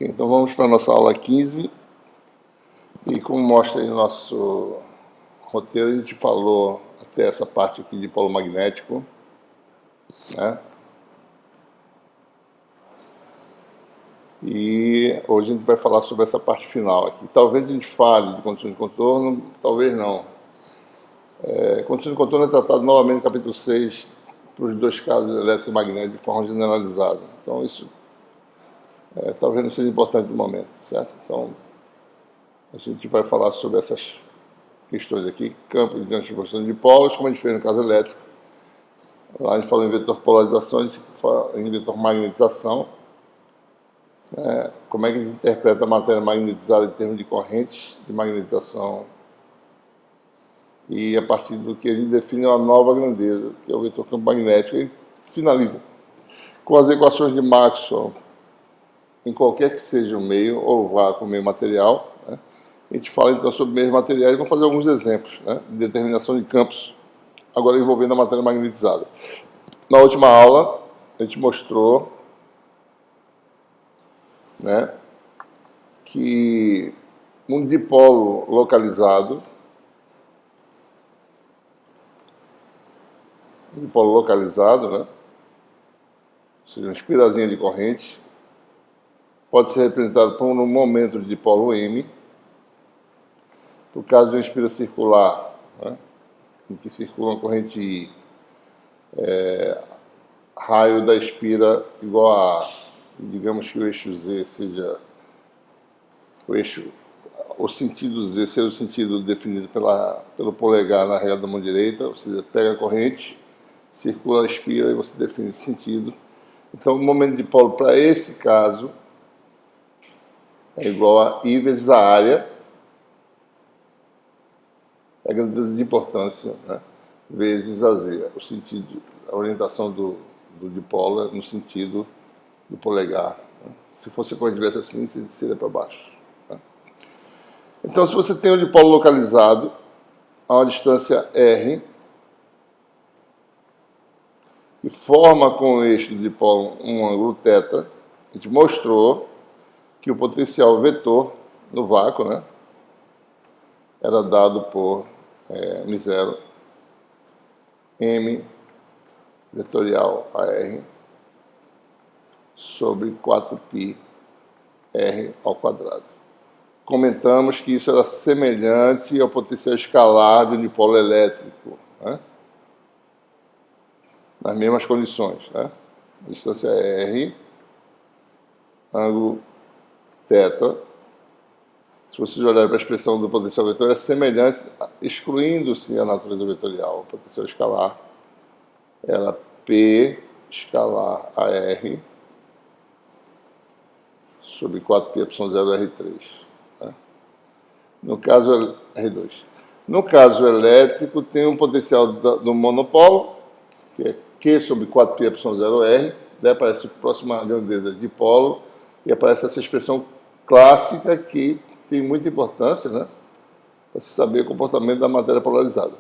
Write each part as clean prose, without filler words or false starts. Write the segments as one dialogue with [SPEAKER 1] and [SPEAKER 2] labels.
[SPEAKER 1] Ok, então vamos para a nossa aula 15. E como mostra aí no nosso roteiro, a gente falou até essa parte aqui de polo magnético, né? E hoje a gente vai falar sobre essa parte final aqui. Talvez a gente fale de condições de contorno, talvez não. Condições de contorno é tratado novamente no capítulo 6 para os dois casos eletromagnéticos de forma generalizada. Então isso talvez não seja importante no momento, certo? Então a gente vai falar sobre essas questões aqui, campo de distribuição de polos, como a gente fez no caso elétrico. Lá a gente falou em vetor polarização, a gente fala em vetor magnetização. Como é que a gente interpreta a matéria magnetizada em termos de correntes de magnetização. E a partir do que a gente define uma nova grandeza, que é o vetor campo magnético, e finaliza com as equações de Maxwell, em qualquer que seja o meio, ou vácuo, meio material. A gente fala então sobre meios materiais e vamos fazer alguns exemplos de determinação de campos, agora envolvendo a matéria magnetizada. Na última aula, a gente mostrou que um dipolo localizado, ou seja, uma espirazinha de corrente, pode ser representado por um momento de dipolo M, por caso de uma espira circular, em que circula uma corrente I, raio da espira igual a A. Digamos que o eixo Z seja o sentido Z seja o sentido definido pelo polegar na regra da mão direita, ou seja, pega a corrente, circula a espira e você define esse sentido. Então, o momento de dipolo para esse caso é igual a I vezes a área, a grandeza de importância, vezes a Z, o sentido, a orientação do dipolo no sentido do polegar. Se fosse quando tivesse assim, seria para baixo. Então, se você tem um dipolo localizado a uma distância R, e forma com o eixo do dipolo um ângulo θ, a gente mostrou que o potencial vetor no vácuo era dado por μ0 m vetorial AR sobre 4π r ao quadrado. Comentamos que isso era semelhante ao potencial escalar de um dipolo elétrico, nas mesmas condições. Distância R, ângulo θ. Se vocês olharem para a expressão do potencial vetor, é semelhante, excluindo-se a natureza vetorial. O potencial escalar era P escalar AR sobre 4πε0R3. No caso, R2. No caso elétrico, tem um potencial do monopolo, que é Q sobre 4πε0R, daí aparece próximo à grandeza de dipolo, e aparece essa expressão clássica que tem muita importância, para se saber o comportamento da matéria polarizada.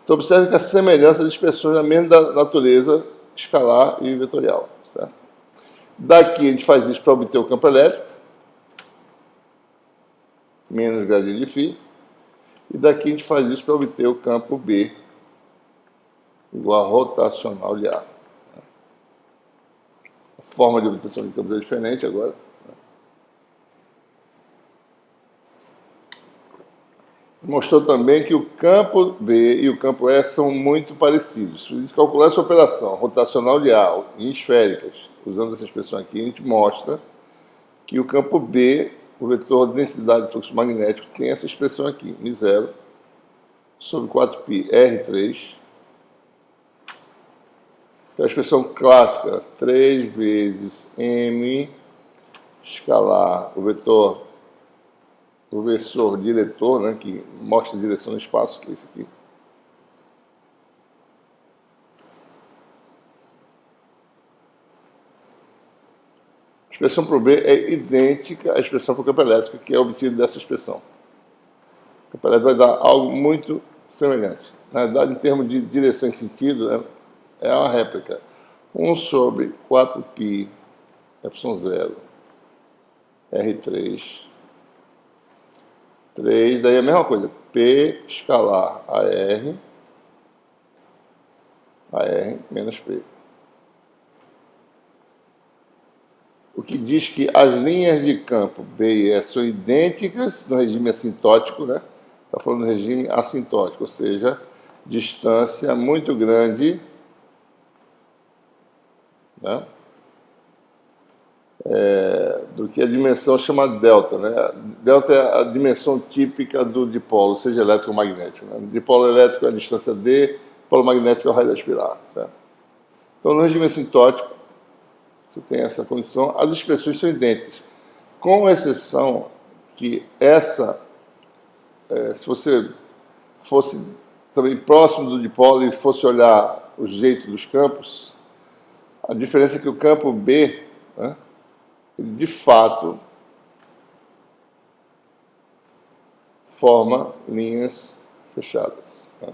[SPEAKER 1] Então, observe que a semelhança de expressões é a mesma da natureza escalar e vetorial. Certo? Daqui a gente faz isso para obter o campo elétrico, menos gradiente de φ, e daqui a gente faz isso para obter o campo B, igual a rotacional de A. A forma de obtenção de campos é diferente agora. Mostrou também que o campo B e o campo E são muito parecidos. Se a gente calcular essa operação rotacional de A em esféricas, usando essa expressão aqui, a gente mostra que o campo B, o vetor de densidade de fluxo magnético, tem essa expressão aqui, μ0 sobre 4π R3, que é a expressão clássica, 3 vezes M escalar o vetor diretor, que mostra a direção no espaço, que é esse aqui. A expressão para o B é idêntica à expressão para o campo elétrico, que é obtida dessa expressão. O campo elétrico vai dar algo muito semelhante. Na verdade, em termos de direção e sentido, é uma réplica. 1 sobre 4π ε0 R3. 3, daí a mesma coisa. P escalar AR menos P. O que diz que as linhas de campo B e E são idênticas no regime assintótico, né? Está falando do regime assintótico, ou seja, distância muito grande, né? Do que a dimensão chamada delta, né? Delta é a dimensão típica do dipolo, seja elétrico ou magnético, né? Dipolo elétrico é a distância D, dipolo magnético é o raio da espiral, certo? Então, no regime assintótico, você tem essa condição, as expressões são idênticas, com exceção que se você fosse também próximo do dipolo e fosse olhar o jeito dos campos, a diferença é que o campo B, né, ele de fato forma linhas fechadas. Né?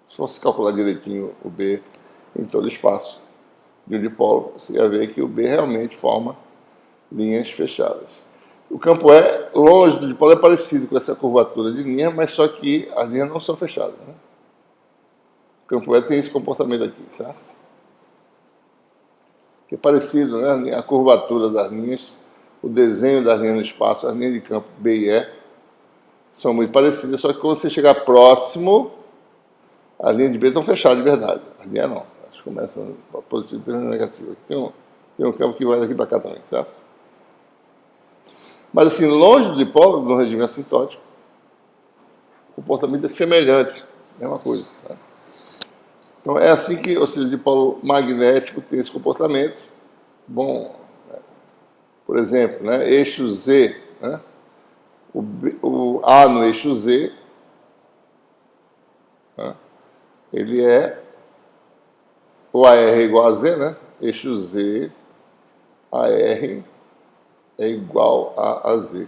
[SPEAKER 1] Se você calcular direitinho o B em todo espaço de um dipolo, você vai ver que o B realmente forma linhas fechadas. O campo E, longe do dipolo, é parecido com essa curvatura de linha, mas só que as linhas não são fechadas. Né? O campo E tem esse comportamento aqui, certo? Que é parecido, né? A curvatura das linhas, o desenho das linhas no espaço, as linhas de campo B e E são muito parecidas, só que quando você chegar próximo, as linhas de B estão fechadas de verdade. As linhas não. Elas começam positivo e negativo. Tem um campo que vai daqui para cá também, certo? Mas assim, longe do dipolo, no regime assintótico, o comportamento é semelhante, mesma coisa. Né? Então é assim que, ou seja, o dipolo magnético tem esse comportamento. Bom, por exemplo, né, eixo Z, né, o A no eixo Z, né, ele é, o AR é igual a Z, né, eixo Z, AR é igual a Z.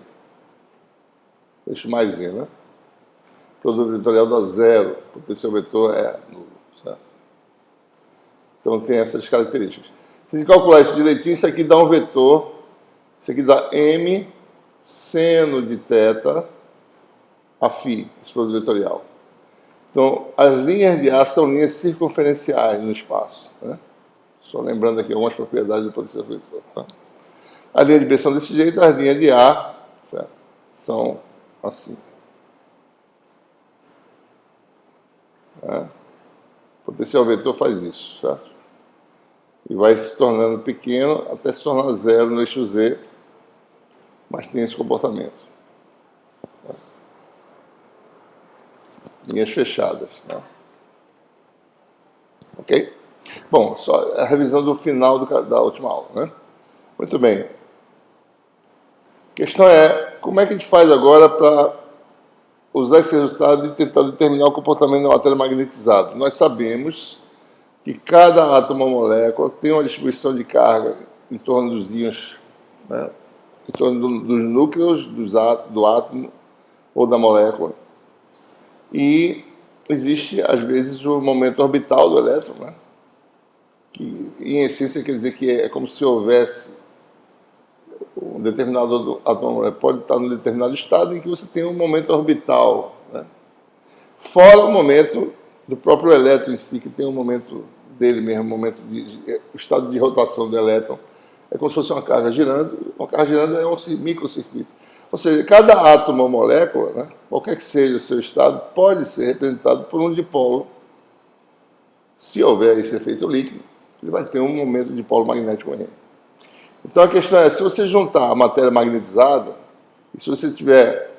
[SPEAKER 1] Eixo mais Z, né? Produto vetorial dá zero, potencial vetor é nulo. Certo? Então tem essas características. Se a gente calcular isso direitinho, isso aqui dá um vetor, isso aqui dá M seno de θ a φ, esse produto vetorial. Então, as linhas de A são linhas circunferenciais no espaço. Né? Só lembrando aqui algumas propriedades do potencial vetor. Tá? As linhas de B são desse jeito, as linhas de A, certo, são assim. O potencial vetor faz isso, certo? E vai se tornando pequeno até se tornar zero no eixo Z, mas tem esse comportamento. Tá? Linhas fechadas. Tá? Ok? Bom, só a revisão do final da última aula, né? Muito bem. A questão é, como é que a gente faz agora para usar esse resultado e tentar determinar o comportamento da matéria magnetizada? Nós sabemos que cada átomo ou molécula tem uma distribuição de carga em torno dos íons, né? Em torno dos núcleos do átomo ou da molécula. E existe, às vezes, o momento orbital do elétron, né? Que, em essência, quer dizer que é como se houvesse um determinado átomo, pode estar num determinado estado em que você tem um momento orbital, né? Fora o momento do próprio elétron em si, que tem um momento dele mesmo, o estado de rotação do elétron. É como se fosse uma carga girando. Uma carga girando é um microcircuito. Ou seja, cada átomo ou molécula, né, qualquer que seja o seu estado, pode ser representado por um dipolo. Se houver esse efeito líquido, ele vai ter um momento de dipolo magnético em. Então a questão é, se você juntar a matéria magnetizada, e se você tiver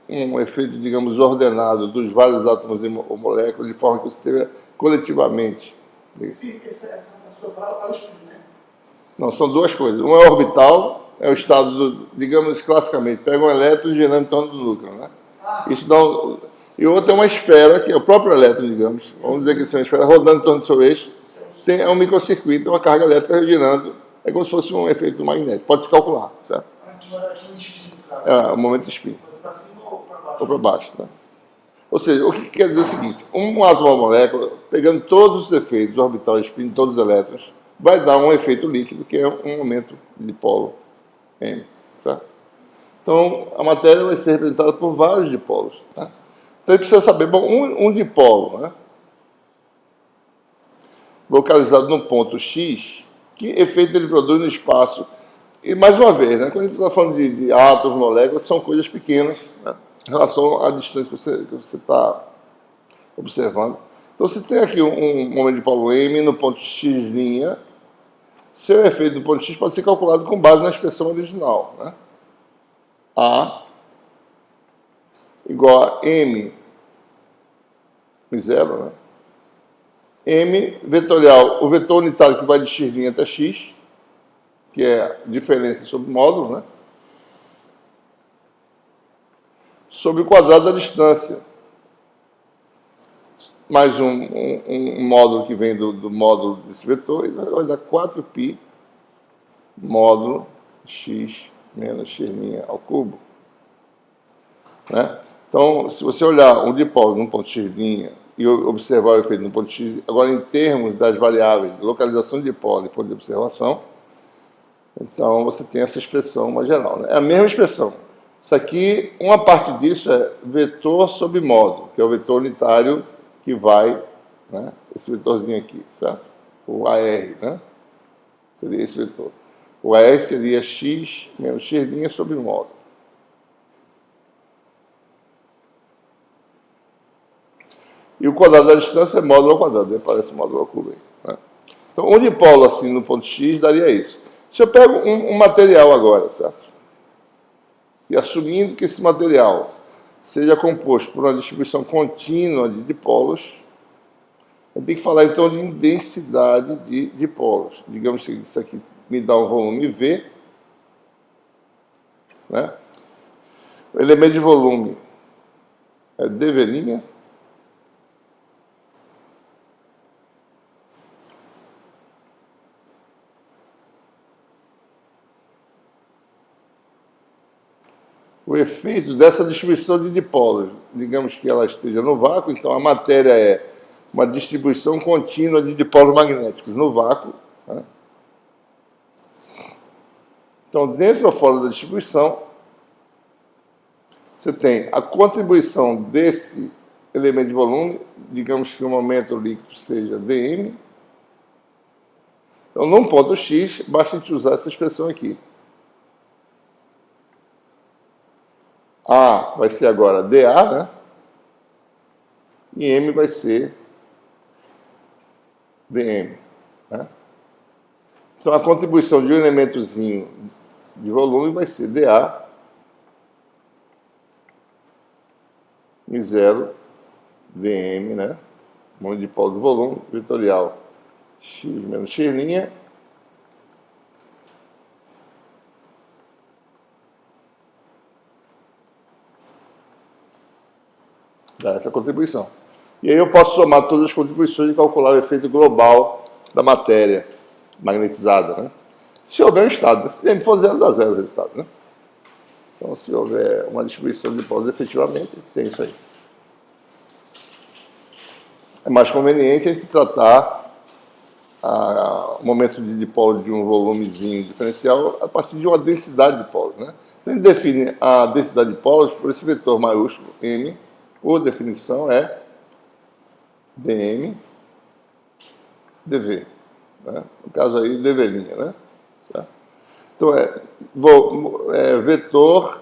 [SPEAKER 1] um efeito, digamos, ordenado dos vários átomos ou moléculas, de forma que você tenha coletivamente.
[SPEAKER 2] Sim, essa sua palavra é o spin, né?
[SPEAKER 1] Não, são duas coisas. Uma é orbital, é o estado, digamos, classicamente, pega um elétron girando em torno do núcleo, né? Isso dá um, e outra é uma esfera, que é o próprio elétron, digamos, vamos dizer que é uma esfera rodando em torno do seu eixo, é um microcircuito, uma carga elétrica girando, é como se fosse um efeito magnético, pode se calcular, certo? É, o momento de spin.
[SPEAKER 2] Para cima ou para baixo?
[SPEAKER 1] Ou para baixo, né? Ou seja, o que quer dizer é o seguinte, um átomo ou molécula, pegando todos os efeitos, orbital e spin, todos os elétrons, vai dar um efeito líquido, que é um momento de dipolo M. Tá? Então, a matéria vai ser representada por vários dipolos. Tá? Então, ele precisa saber, bom, um dipolo, né, localizado no ponto X, que efeito ele produz no espaço. E, mais uma vez, né, quando a gente está falando de átomos, moléculas, são coisas pequenas, né, em relação à distância que você está observando. Então, você tem aqui um momento de dipolo M no ponto X'. Seu efeito do ponto X pode ser calculado com base na expressão original. Né? A igual a M zero, né? M vetorial, o vetor unitário que vai de X' até X, que é a diferença sobre o módulo, né? Sobre o quadrado da distância. Mais um módulo que vem do módulo desse vetor, e vai dar 4π módulo x menos x' ao cubo. Né? Então, se você olhar um dipolo num ponto x' e observar o efeito no ponto x, agora em termos das variáveis de localização de dipolo e ponto de observação, então você tem essa expressão mais geral. Né? É a mesma expressão. Isso aqui, uma parte disso é vetor sobre módulo, que é o vetor unitário que vai, né, esse vetorzinho aqui, certo? O AR, né? Seria esse vetor. O AR seria x menos x' sobre módulo. E o quadrado da distância é módulo ao quadrado, aparece módulo ao cubo aí. Né? Então, um dipolo assim no ponto x daria isso. Se eu pego um material agora, certo? E assumindo que esse material seja composto por uma distribuição contínua de dipolos, eu tenho que falar então de densidade de dipolos. Digamos que isso aqui me dá um volume V, né? O elemento de volume é dV'. O efeito dessa distribuição de dipolos, digamos que ela esteja no vácuo, então a matéria é uma distribuição contínua de dipolos magnéticos no vácuo. Né? Então, dentro ou fora da distribuição, você tem a contribuição desse elemento de volume, digamos que o momento líquido seja dm. Então, num ponto x, basta a gente usar essa expressão aqui. A vai ser agora dA, né? E M vai ser dm. Né? Então, a contribuição de um elementozinho de volume vai ser dA em 0 dm, né? Momento de dipolo do volume, vetorial x menos x', dá essa contribuição. E aí eu posso somar todas as contribuições e calcular o efeito global da matéria magnetizada, né? Se houver um estado, se m for zero, dá zero o resultado, né? Então, se houver uma distribuição de dipolos efetivamente, tem isso aí. É mais conveniente a gente tratar o momento de dipolo de um volumezinho diferencial a partir de uma densidade de dipolos, né? Então, a gente define a densidade de dipolos por esse vetor maiúsculo M, ou definição é dm dv, né? No caso aí, dV', né? Tá? Então, vetor,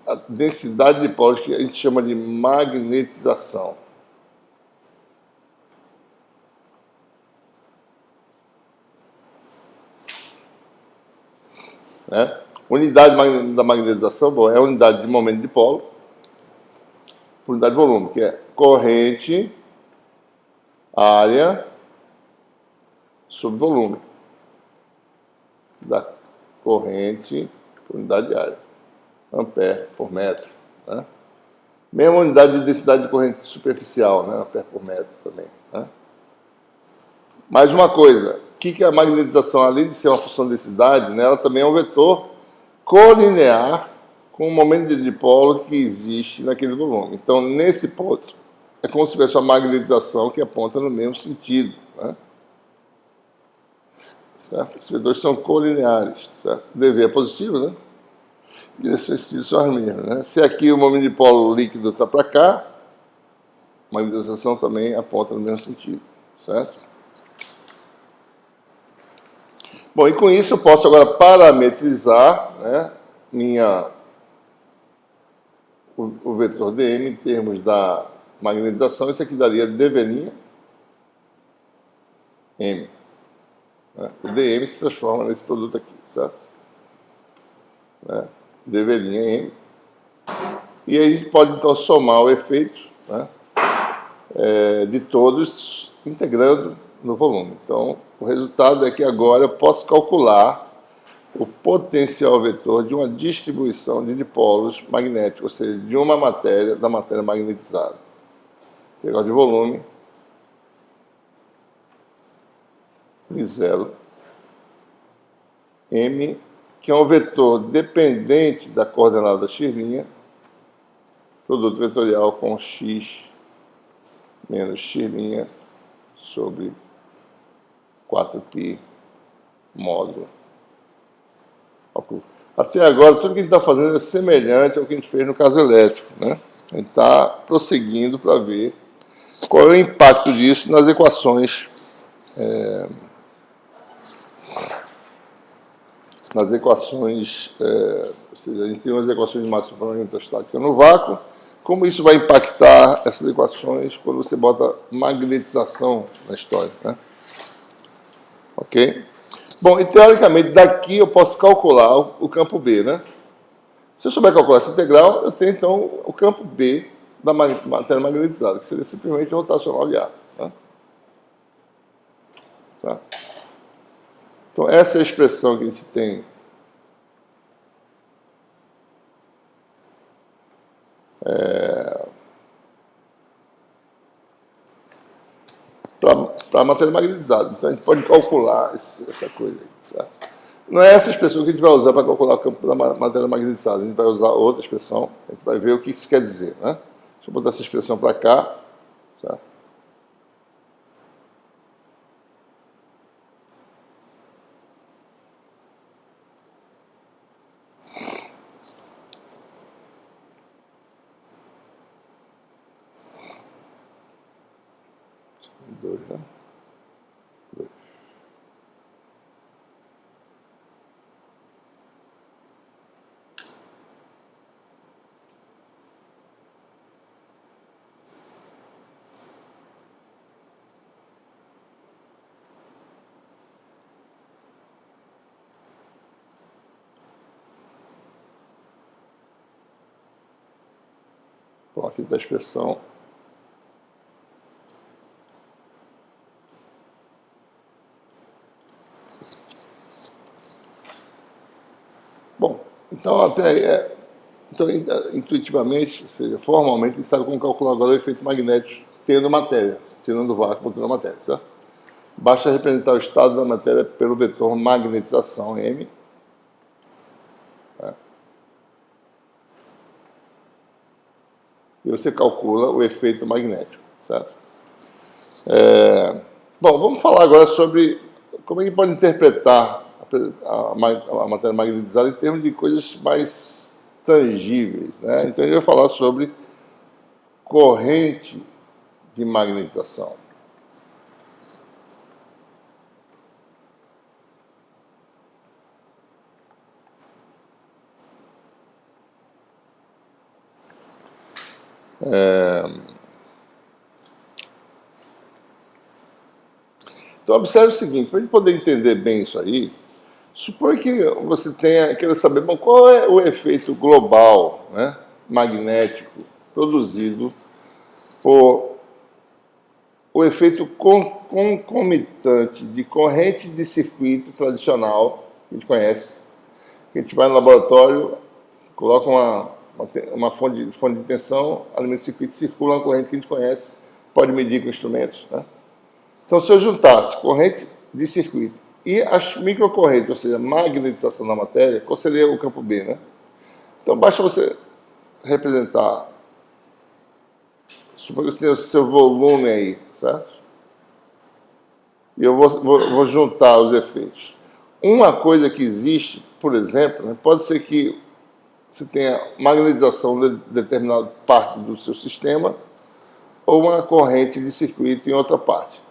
[SPEAKER 1] a densidade de dipolos que a gente chama de magnetização. Né? Unidade da magnetização, bom, é a unidade de momento de dipolo por unidade de volume, que é corrente, área sobre volume. Da corrente por unidade de área. Ampere por metro. Né? Mesma unidade de densidade de corrente superficial, né? Ampere por metro também. Né? Mais uma coisa, o que é a magnetização? Além de ser uma função de densidade, né, ela também é um vetor colinear com o momento de dipolo que existe naquele volume. Então, nesse ponto, é como se tivesse uma magnetização que aponta no mesmo sentido. Né? certo? Esses vetores são colineares, certo? dV é positivo, né? E esse sentido são as mesmas, né? Se aqui o momento de polo líquido está para cá, a magnetização também aponta no mesmo sentido, certo? Bom, e com isso eu posso agora parametrizar, né, o vetor dm em termos da magnetização. Isso aqui daria dV' m. Né? O dm se transforma nesse produto aqui, certo? Né? dV' m. E aí a gente pode então somar o efeito, né, de todos integrando no volume. Então, o resultado é que agora eu posso calcular o potencial vetor de uma distribuição de dipolos magnéticos, ou seja, de uma matéria, da matéria magnetizada. Integral de volume, M0, M, que é um vetor dependente da coordenada x', produto vetorial com x menos x' sobre 4π módulo. Até agora, tudo que a gente está fazendo é semelhante ao que a gente fez no caso elétrico, né? A gente está prosseguindo para ver qual é o impacto disso nas equações, ou seja, a gente tem umas equações de máximo-magneto-estática no vácuo. Como isso vai impactar essas equações quando você bota magnetização na história, né? Ok? Bom, e teoricamente daqui eu posso calcular o campo B, né? Se eu souber calcular essa integral, eu tenho então o campo B da matéria magnetizada, que seria simplesmente rotacional de A. Né? Tá? Então essa é a expressão que a gente tem para a matéria magnetizada. Então a gente pode calcular essa coisa aí. Certo? Não é essa expressão que a gente vai usar para calcular o campo da matéria magnetizada. A gente vai usar outra expressão, a gente vai ver o que isso quer dizer. Né? Deixa eu botar essa expressão para cá. Certo? Dois, né? Dois. Bom, aqui está a expressão. Bom, então até aí, então, intuitivamente, ou seja, formalmente, a gente sabe como calcular agora o efeito magnético tendo matéria, tirando o vácuo, botando a matéria, certo? Basta representar o estado da matéria pelo vetor magnetização M. Tá? E você calcula o efeito magnético, certo? Bom, vamos falar agora sobre como é que pode interpretar a matéria magnetizada em termos de coisas mais tangíveis, né? Então, eu vou falar sobre corrente de magnetização. Então, observe o seguinte, para a gente poder entender bem isso aí, suponha que você queira saber, bom, qual é o efeito global, né, magnético produzido por o efeito concomitante de corrente de circuito tradicional, que a gente conhece, que a gente vai no laboratório, coloca uma fonte de tensão, alimenta o circuito, circula uma corrente que a gente conhece, pode medir com instrumentos, né? Então, se eu juntasse corrente de circuito e as microcorrentes, ou seja, magnetização da matéria, qual seria o campo B, né? Então, basta você representar, suponho que você tenha o seu volume aí, certo? E eu vou juntar os efeitos. uma coisa que existe, por exemplo, né, pode ser que você tenha magnetização de determinada parte do seu sistema ou uma corrente de circuito em outra parte.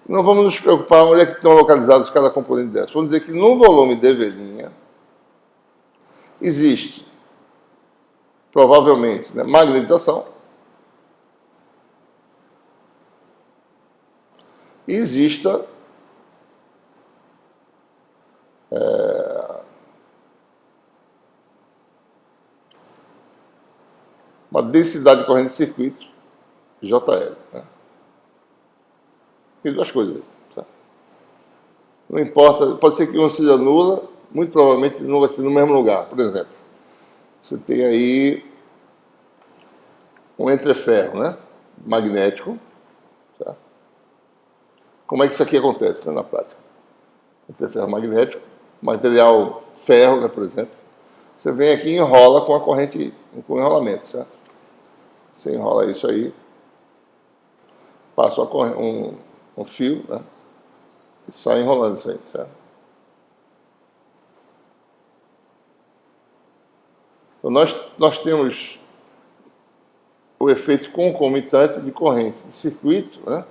[SPEAKER 1] Não vamos nos preocupar onde é que estão localizados cada componente dessa. Vamos dizer que no volume de V' existe, provavelmente, né, magnetização e exista uma densidade de corrente de circuito, JL. Né? Tem duas coisas. Tá? Não importa, pode ser que uma seja nula, muito provavelmente não vai ser no mesmo lugar. Por exemplo, você tem aí um entreferro, né? Magnético. Tá? Como é que isso aqui acontece, né, na prática? Entreferro magnético, material ferro, né, por exemplo. Você vem aqui e enrola com a corrente, com enrolamento, certo? Você enrola isso aí, passa um fio, né? E sai enrolando isso aí, certo? Então nós temos o efeito concomitante de corrente de circuito, né?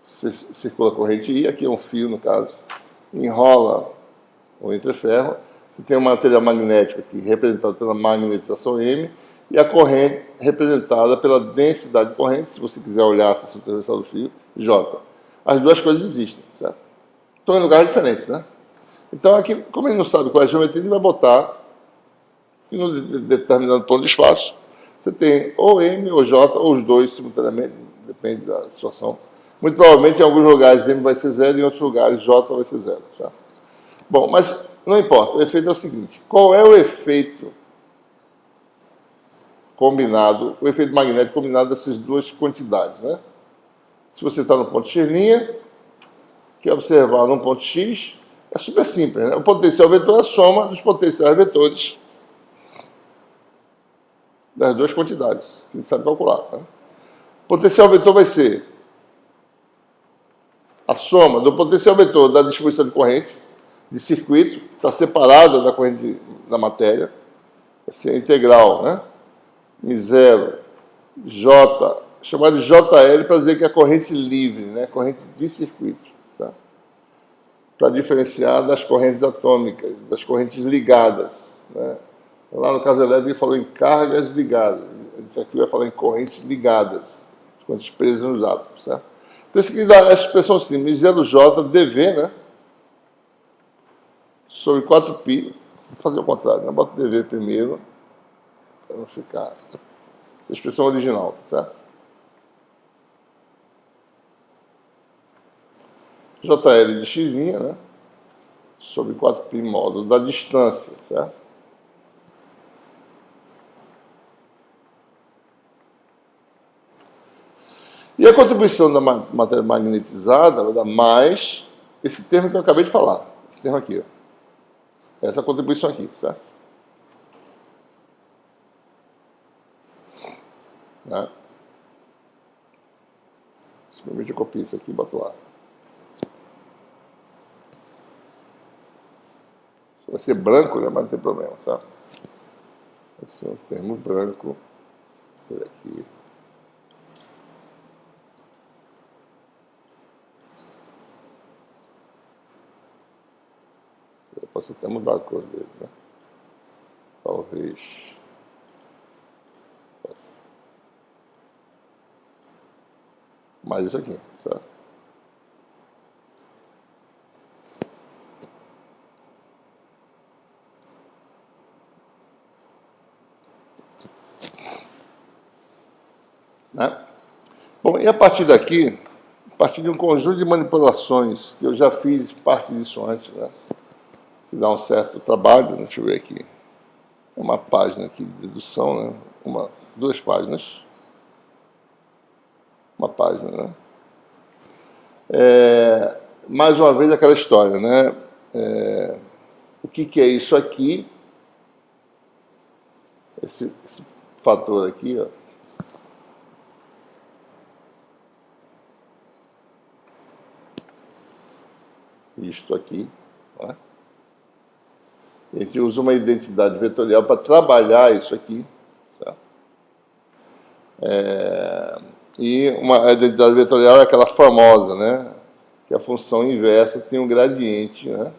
[SPEAKER 1] Circula a corrente I, aqui é um fio no caso, enrola o entreferro, você tem um material magnético aqui representado pela magnetização M e a corrente representada pela densidade de corrente, se você quiser olhar a seção transversal do fio, J. As duas coisas existem, certo? Estão em lugares diferentes, né? Então aqui, como ele não sabe qual é a geometria, ele vai botar em um determinado ponto de espaço, você tem ou M ou J, ou os dois simultaneamente, depende da situação. Muito provavelmente em alguns lugares M vai ser zero, em outros lugares J vai ser zero. Tá? Bom, mas não importa, o efeito é o seguinte, qual é o efeito combinado, o efeito magnético combinado dessas duas quantidades, né? Se você está no ponto X', quer observar no ponto X, é super simples, né? O potencial vetor é a soma dos potenciais vetores das duas quantidades, que a gente sabe calcular. Né? O potencial vetor vai ser a soma do potencial vetor da distribuição de corrente, de circuito, que está separada da corrente da matéria, vai ser integral, né? Em zero, J, chamado de JL para dizer que é corrente livre, né? Corrente de circuito. Tá? Para diferenciar das correntes atômicas, das correntes ligadas. Né? Lá no caso elétrico ele falou em cargas ligadas. A gente aqui vai falar em correntes ligadas, correntes presas nos átomos. Certo? Então isso aqui dá a expressão simples, 0J dV, né? Sobre 4π. Vou fazer o contrário, né? Bota dV primeiro, para não ficar... Essa é a expressão original, certo? JL de x', né? Sobre 4π módulo da distância, certo? E a contribuição da matéria magnetizada vai dar mais esse termo que eu acabei de falar. Esse termo aqui, ó. Essa contribuição aqui, certo? Né? Simplesmente eu copio isso aqui e boto lá. Vai ser branco, né? Mas não tem problema, tá? Vai ser um termo branco. Por aqui. Eu posso até mudar a cor dele, né? Talvez. Mais isso aqui, certo? Né? Bom, e a partir daqui, a partir de um conjunto de manipulações, que eu já fiz parte disso antes, né? Que dá um certo trabalho, deixa eu ver aqui. É uma página aqui de dedução, né? Duas páginas. Uma página, né? Mais uma vez aquela história, né? O que é isso aqui? Esse fator aqui, ó. isto aqui, né? A gente usa uma identidade vetorial para trabalhar isso aqui, tá? E a identidade vetorial é aquela famosa, né? Que a função inversa tem um gradiente, né?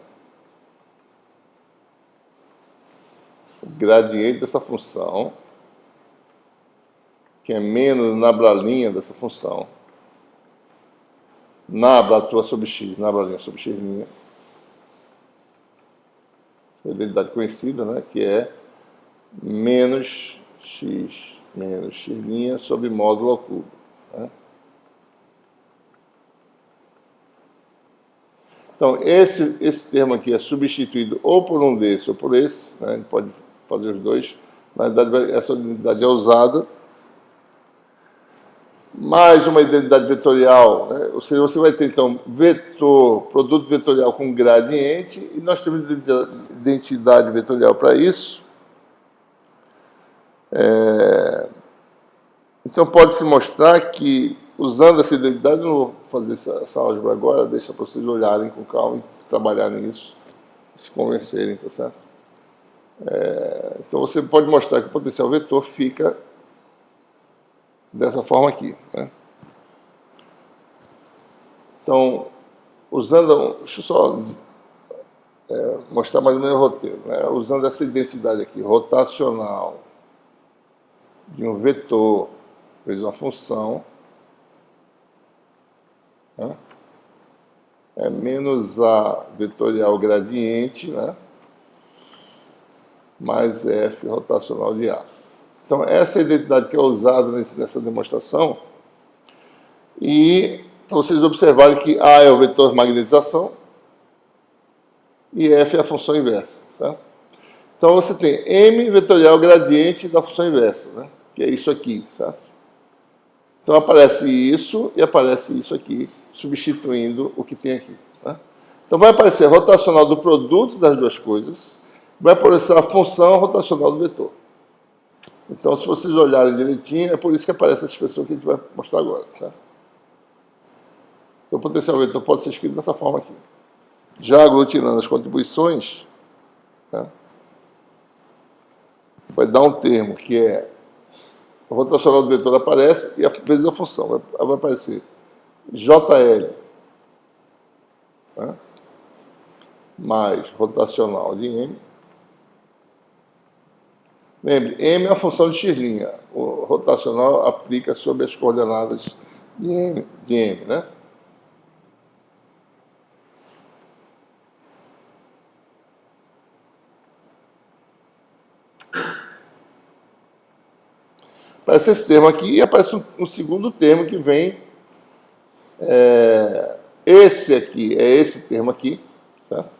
[SPEAKER 1] O gradiente dessa função, que é menos nablalinha dessa função, nabla atua sobre x, nablalinha sobre x', uma identidade conhecida, né? Que é menos x sobre módulo ao cubo, né? Então, esse termo aqui é substituído ou por um desse ou por esse, né? A gente pode fazer os dois. Na verdade, essa identidade é usada. Mais uma identidade vetorial, né? Ou seja, você vai ter, então, vetor, produto vetorial com gradiente, e nós temos identidade vetorial para isso. Então, pode-se mostrar que, usando essa identidade, eu não vou fazer essa álgebra agora, deixa para vocês olharem com calma e trabalharem nisso, se convencerem, tá certo? Então, você pode mostrar que o potencial vetor fica dessa forma aqui, né? Então, deixa eu só mostrar mais ou menos o roteiro, né? Usando essa identidade aqui, rotacional, de um vetor vezes uma função, né? É menos A vetorial gradiente, né? Mais F rotacional de A. Então, essa é a identidade que é usada nessa demonstração. E para vocês observarem que A é o vetor de magnetização e F é a função inversa, certo? Então, você tem M vetorial gradiente da função inversa, né? Que é isso aqui, certo? Então, aparece isso e aparece isso aqui, substituindo o que tem aqui, né? Então, vai aparecer a rotacional do produto das duas coisas, vai aparecer a função rotacional do vetor. Então, se vocês olharem direitinho, é por isso que aparece essa expressão que a gente vai mostrar agora, certo? O potencial vetor pode ser escrito dessa forma aqui. Já aglutinando as contribuições, tá? Vai dar um termo que é o rotacional do vetor aparece e vezes a função. Vai aparecer JL, tá? Mais rotacional de M. Lembre, M é a função de x'. O rotacional aplica sobre as coordenadas de M, né? Aparece esse termo aqui e aparece um segundo termo que vem. Esse aqui é esse termo aqui, certo?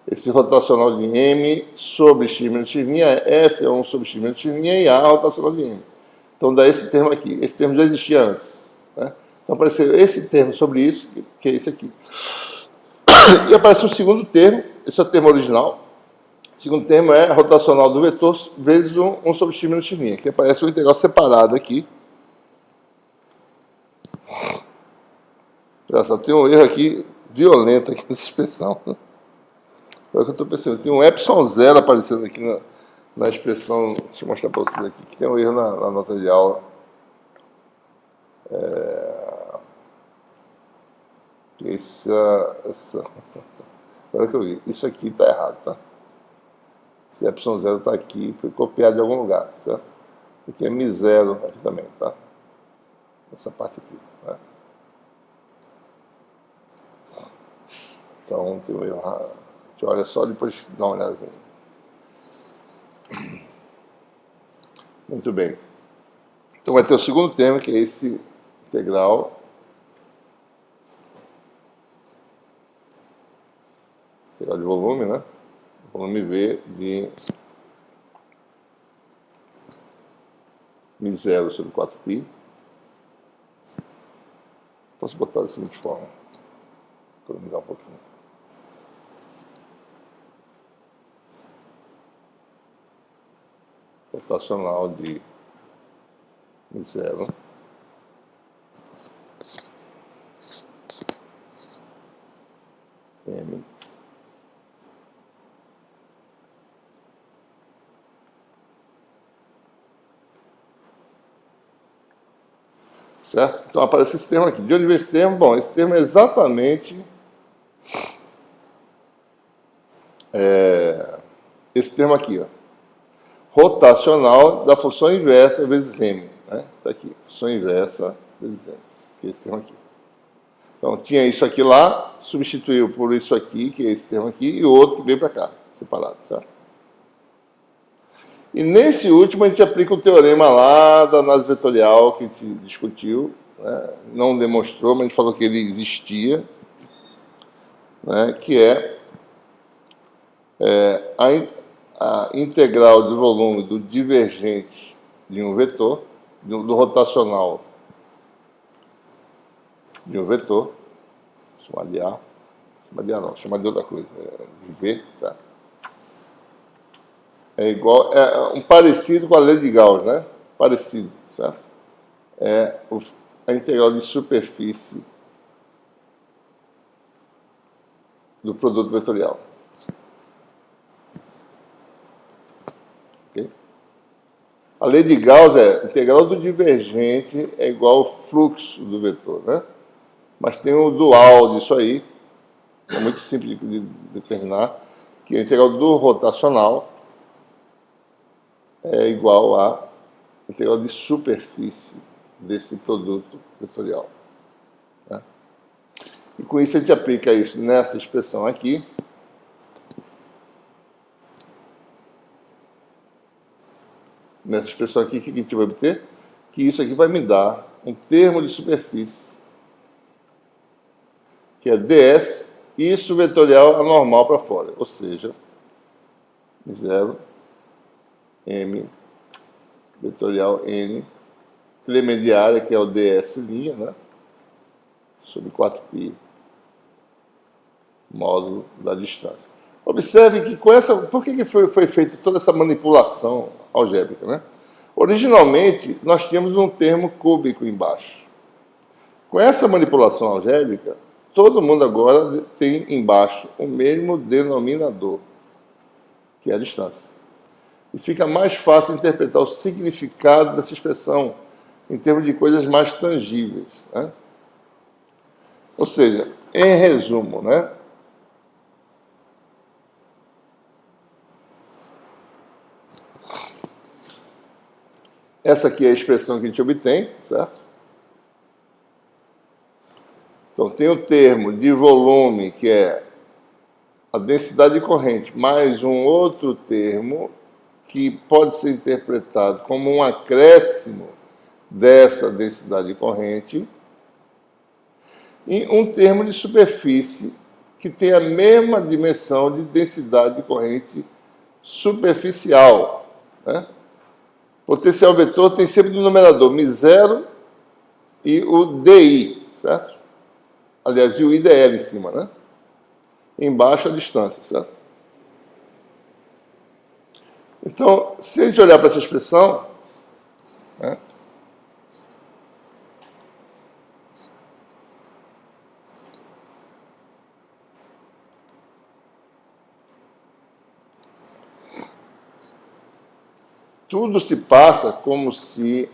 [SPEAKER 1] Esse rotacional de M sobre x menos x', F é 1 sobre x menos x' e A é rotacional de M. Então dá esse termo aqui. Esse termo já existia antes, né? Então apareceu esse termo sobre isso, que é esse aqui. E aparece um segundo termo, esse é o termo original. O segundo termo é rotacional do vetor vezes 1 sobre x menos x', que aparece um integral separado aqui. Só tem um erro aqui violento aqui nessa expressão. É o que eu estou pensando. Tem um epsilon zero aparecendo aqui na expressão. Deixa eu mostrar para vocês aqui, que tem um erro na nota de aula. Agora que eu vi. Isso aqui está errado, tá? Esse epsilon zero está aqui, foi copiado de algum lugar, certo? Aqui é mi0 aqui também, tá? Essa parte aqui, né? Então, tem um erro. A gente olha só, depois dá uma olhadinha. Muito bem. Então, vai ter o segundo termo, que é esse integral de volume, né? Volume V de mi0 sobre 4π. Posso botar da seguinte forma, economizar um pouquinho. Rotacional de mi0 M. Certo? Então aparece esse termo aqui. De onde vem esse termo? Bom, esse termo é exatamente esse termo aqui, ó. Rotacional da função inversa vezes m. Né? Tá aqui, função inversa vezes m. Que é esse termo aqui. Então tinha isso aqui lá, substituiu por isso aqui, que é esse termo aqui, e o outro que veio para cá, separado, certo? E nesse último a gente aplica o teorema lá da análise vetorial que a gente discutiu, né? Não demonstrou, mas a gente falou que ele existia, né? Que é a integral de volume do divergente de um vetor, do rotacional de um vetor, chamado de A, chamado de A não, chamado de outra coisa, de V, tá? É igual, um parecido com a lei de Gauss, né? Parecido, certo? É a integral de superfície do produto vetorial. Okay? A lei de Gauss é a integral do divergente é igual ao fluxo do vetor, né? Mas tem o dual disso aí, é muito simples de determinar, que a integral do rotacional é igual à integral de superfície desse produto vetorial. Né? E com isso a gente aplica isso nessa expressão aqui. Nessa expressão aqui, o que a gente vai obter? Que isso aqui vai me dar um termo de superfície, que é ds, e isso vetorial anormal para fora, ou seja, 0, m, vetorial n, elemento de área, que é o ds', né? Sobre 4π módulo da distância. Observe que com essa... Por que foi feita toda essa manipulação algébrica, né? Originalmente, nós tínhamos um termo cúbico embaixo. Com essa manipulação algébrica, todo mundo agora tem embaixo o mesmo denominador, que é a distância. E fica mais fácil interpretar o significado dessa expressão em termos de coisas mais tangíveis, né? Ou seja, em resumo, né? Essa aqui é a expressão que a gente obtém, certo? Então, tem o termo de volume, que é a densidade de corrente, mais um outro termo que pode ser interpretado como um acréscimo dessa densidade de corrente, e um termo de superfície que tem a mesma dimensão de densidade de corrente superficial, né? Potencial vetor tem sempre no numerador μ0 e o DI, certo? Aliás, e o IDL em cima, né? Embaixo a distância, certo? Então, se a gente olhar para essa expressão, né? Tudo se passa como se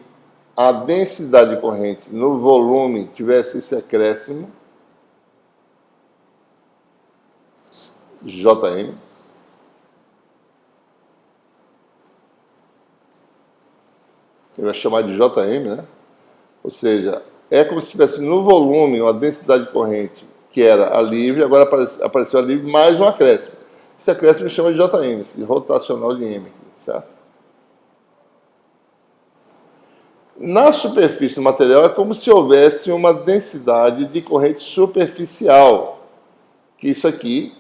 [SPEAKER 1] a densidade de corrente no volume tivesse esse acréscimo Jm, ele vai chamar de Jm, né? Ou seja, é como se tivesse no volume uma densidade de corrente que era a livre, agora apareceu a livre mais um acréscimo. Esse acréscimo chama de Jm, esse rotacional de m aqui, certo? Na superfície do material é como se houvesse uma densidade de corrente superficial, que isso aqui,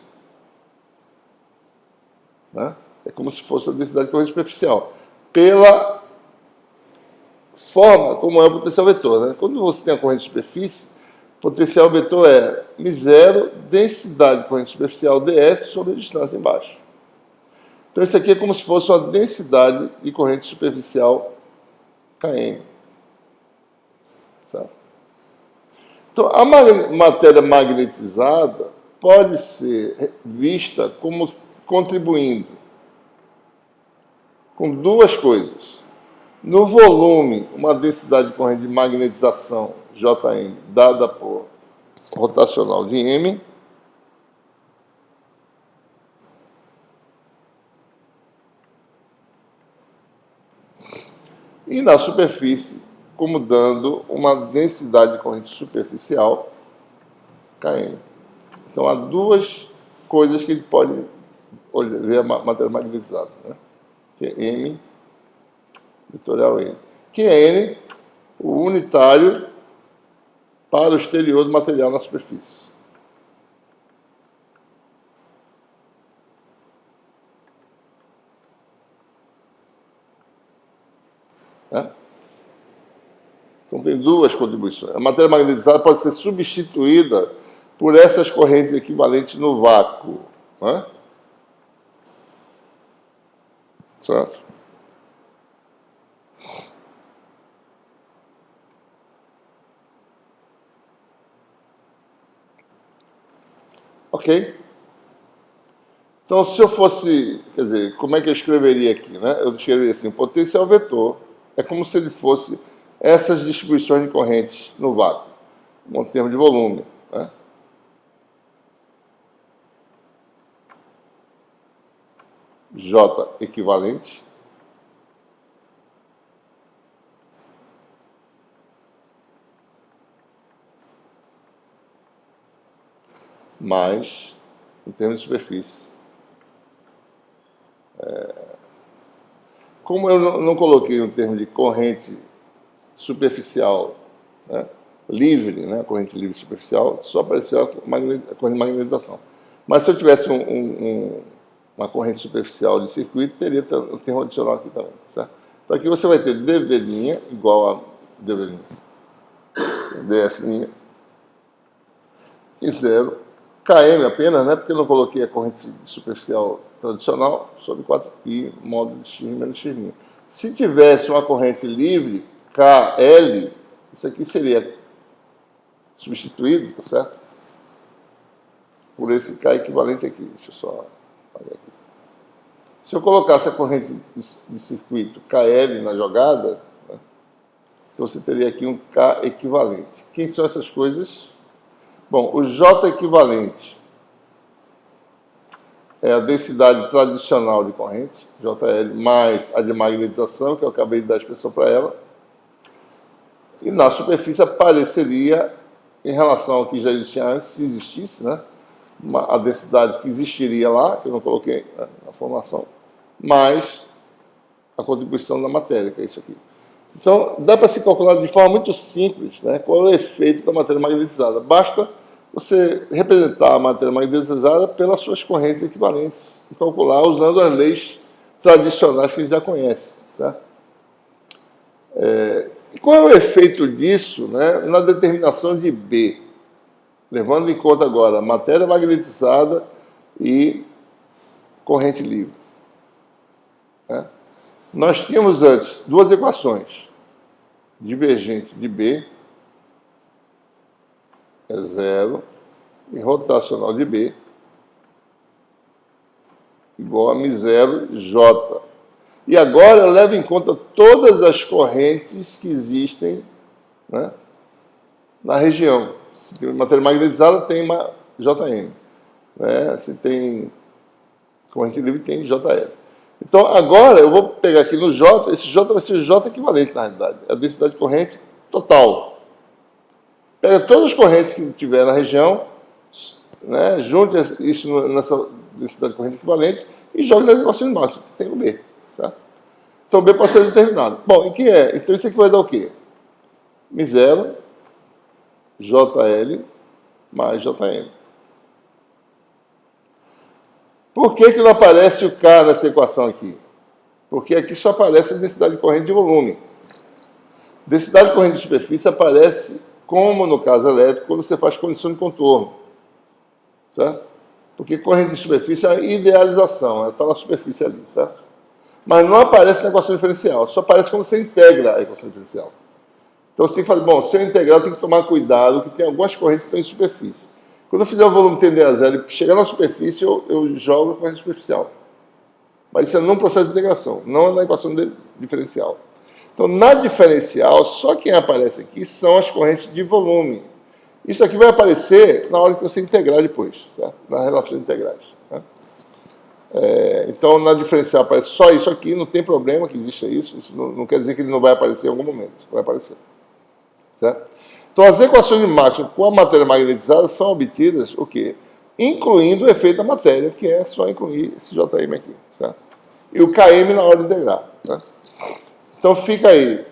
[SPEAKER 1] né, é como se fosse a densidade de corrente superficial, pela forma como é o potencial vetor, né? Quando você tem a corrente de superfície, o potencial vetor é μ0, densidade de corrente superficial ds sobre a distância embaixo. Então isso aqui é como se fosse uma densidade de corrente superficial km. Certo? Então a matéria magnetizada pode ser vista como contribuindo com duas coisas. No volume, uma densidade de corrente de magnetização, Jm, dada por rotacional de M, e na superfície, como dando uma densidade de corrente superficial, Km. Então, há duas coisas que a gente pode ver a matéria magnetizada, né? Que é M, vetorial N. Que é N, o unitário para o exterior do material na superfície. Né? Então, tem duas contribuições. A matéria magnetizada pode ser substituída por essas correntes equivalentes no vácuo. Né? Certo? Ok? Então, se eu fosse, quer dizer, como é que eu escreveria aqui, né? Eu escreveria assim, o potencial vetor é como se ele fosse essas distribuições de correntes no vácuo, em termos de volume, né? J equivalente mais, em termos de superfície. Como eu não coloquei um termo de corrente superficial, né, livre, né, corrente livre superficial, só apareceu a corrente de magnetização. Mas se eu tivesse uma corrente superficial de circuito, teria um termo adicional aqui também, certo? Então aqui você vai ter dV' igual a dV', ds' e 0, Km apenas, né, porque eu não coloquei a corrente superficial tradicional, sobre 4π módulo de x menos x'. Se tivesse uma corrente livre, KL, isso aqui seria substituído, tá certo? Por esse K equivalente aqui. Deixa eu só apagar aqui. Se eu colocasse a corrente de circuito KL na jogada, né, então você teria aqui um K equivalente. Quem são essas coisas? Bom, o J equivalente é a densidade tradicional de corrente, JL, mais a de magnetização, que eu acabei de dar a expressão para ela. E na superfície apareceria, em relação ao que já existia antes, se existisse, né, a densidade que existiria lá, que eu não coloquei na formação, mais a contribuição da matéria, que é isso aqui. Então, dá para se calcular de forma muito simples, né, qual é o efeito da matéria magnetizada. Basta você representar a matéria magnetizada pelas suas correntes equivalentes e calcular usando as leis tradicionais que a gente já conhece. Certo? E qual é o efeito disso, né, na determinação de B? Levando em conta agora matéria magnetizada e corrente livre. Né? Nós tínhamos antes duas equações. Divergente de B é 0 e rotacional de B igual a μ0 J. E agora eu levo em conta todas as correntes que existem, né, na região. Se tem matéria magnetizada, tem uma Jm. Né? Se tem corrente livre, tem JL. Então, agora eu vou pegar aqui no J, esse J vai ser o J equivalente, na realidade. É a densidade de corrente total. Pega todas as correntes que tiver na região, né, junte isso nessa densidade de corrente equivalente e joga nas equações de Maxwell, que tem o B. Certo? Então, B pode ser determinado. Bom, e que é? Então, isso aqui vai dar o quê? μ0 JL mais JM. Por que não aparece o K nessa equação aqui? Porque aqui só aparece a densidade de corrente de volume. Densidade de corrente de superfície aparece, como no caso elétrico, quando você faz condição de contorno. Certo? Porque corrente de superfície é a idealização, ela está na superfície ali, certo? Mas não aparece na equação diferencial, só aparece quando você integra a equação diferencial. Então você tem que fazer, bom, se eu integrar, eu tenho que tomar cuidado, que tem algumas correntes que estão em superfície. Quando eu fizer o volume tender a zero e chegar na superfície, eu jogo a corrente superficial. Mas isso é num processo de integração, não na equação diferencial. Então, na diferencial, só quem aparece aqui são as correntes de volume. Isso aqui vai aparecer na hora que você integrar depois, tá? Nas relações integrais. Tá? Então, na diferencial aparece só isso aqui, não tem problema que exista isso. Isso não quer dizer que ele não vai aparecer em algum momento. Vai aparecer. Certo? Então, as equações de Maxwell com a matéria magnetizada são obtidas o quê? Incluindo o efeito da matéria, que é só incluir esse JM aqui. Certo? E o KM na hora de integrar. Né? Então, fica aí.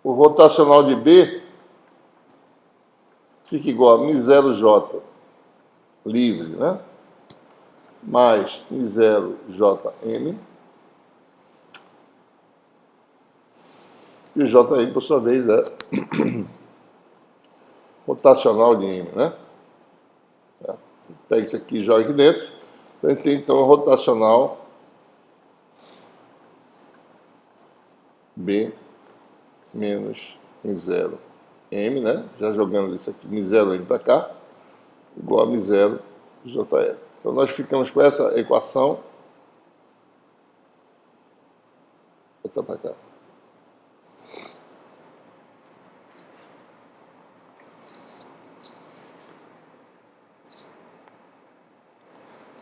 [SPEAKER 1] O rotacional de B fica igual a μ0J livre, né? Mais μ0Jm. E o Jm, por sua vez, é rotacional de M, né? Pega isso aqui e joga aqui dentro. Então, a gente tem, então, rotacional B menos μ0M, né? Já jogando isso aqui, μ0M para cá, igual a μ0JL. Então, nós ficamos com essa equação. Vou botar para cá.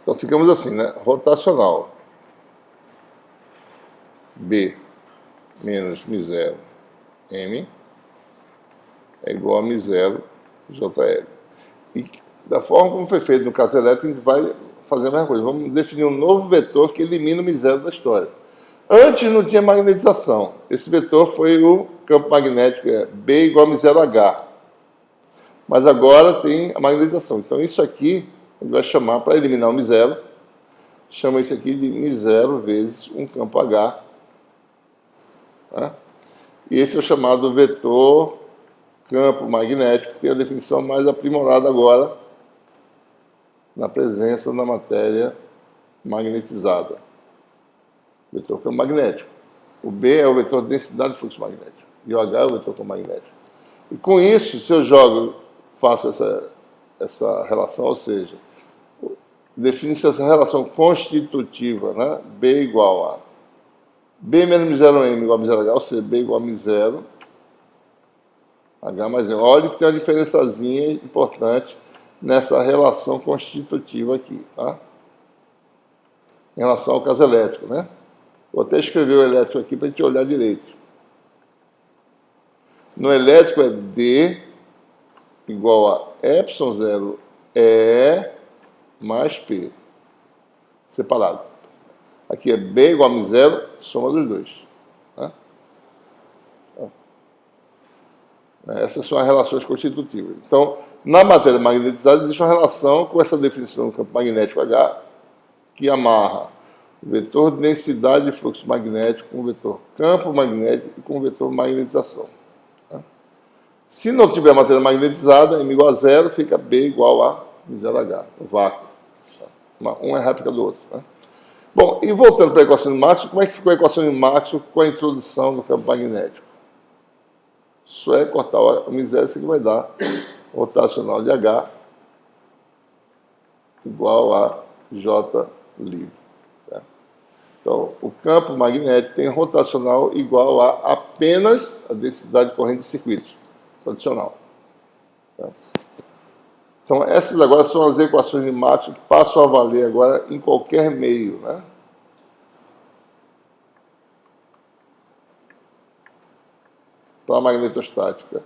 [SPEAKER 1] Então, ficamos assim, né? Rotacional B menos μ0M é igual a μ0JL. E da forma como foi feito no caso elétrico, a gente vai fazer a mesma coisa. Vamos definir um novo vetor que elimina o μ0 da história. Antes não tinha magnetização. Esse vetor foi o campo magnético, B igual a μ0H. Mas agora tem a magnetização. Então, isso aqui a gente vai chamar, para eliminar o μ0, chama isso aqui de μ0 vezes um campo H. Tá? E esse é o chamado vetor campo magnético, que tem a definição mais aprimorada agora na presença da matéria magnetizada. Vetor campo magnético. O B é o vetor de densidade de fluxo magnético. E o H é o vetor campo magnético. E com isso, se eu faço essa relação, ou seja, define-se essa relação constitutiva, né? B igual a B menos μ0M igual a μ0H, ou seja, B igual a μ0, H mais M. Olha que tem uma diferençazinha importante nessa relação constitutiva aqui, tá? Em relação ao caso elétrico, né? Vou até escrever o elétrico aqui para a gente olhar direito. No elétrico é D igual a ε0 E mais P, separado. Aqui é B igual a μ0, soma dos dois. Tá? Essas são as relações constitutivas. Então, na matéria magnetizada, existe uma relação com essa definição do campo magnético H, que amarra o vetor de densidade de fluxo magnético com o vetor campo magnético e com o vetor magnetização. Tá? Se não tiver matéria magnetizada, M igual a zero, fica B igual a μ0H, o vácuo. Um é réplica do outro. Né? Bom, e voltando para a equação de Maxwell, como é que ficou a equação de Maxwell com a introdução do campo magnético? Isso é cortar o μ0, isso aqui vai dar rotacional de H igual a J livre. Tá? Então, o campo magnético tem rotacional igual a apenas a densidade de corrente de circuito tradicional. Tá? Então, essas agora são as equações de Maxwell que passam a valer agora em qualquer meio, né? Para a magnetostática.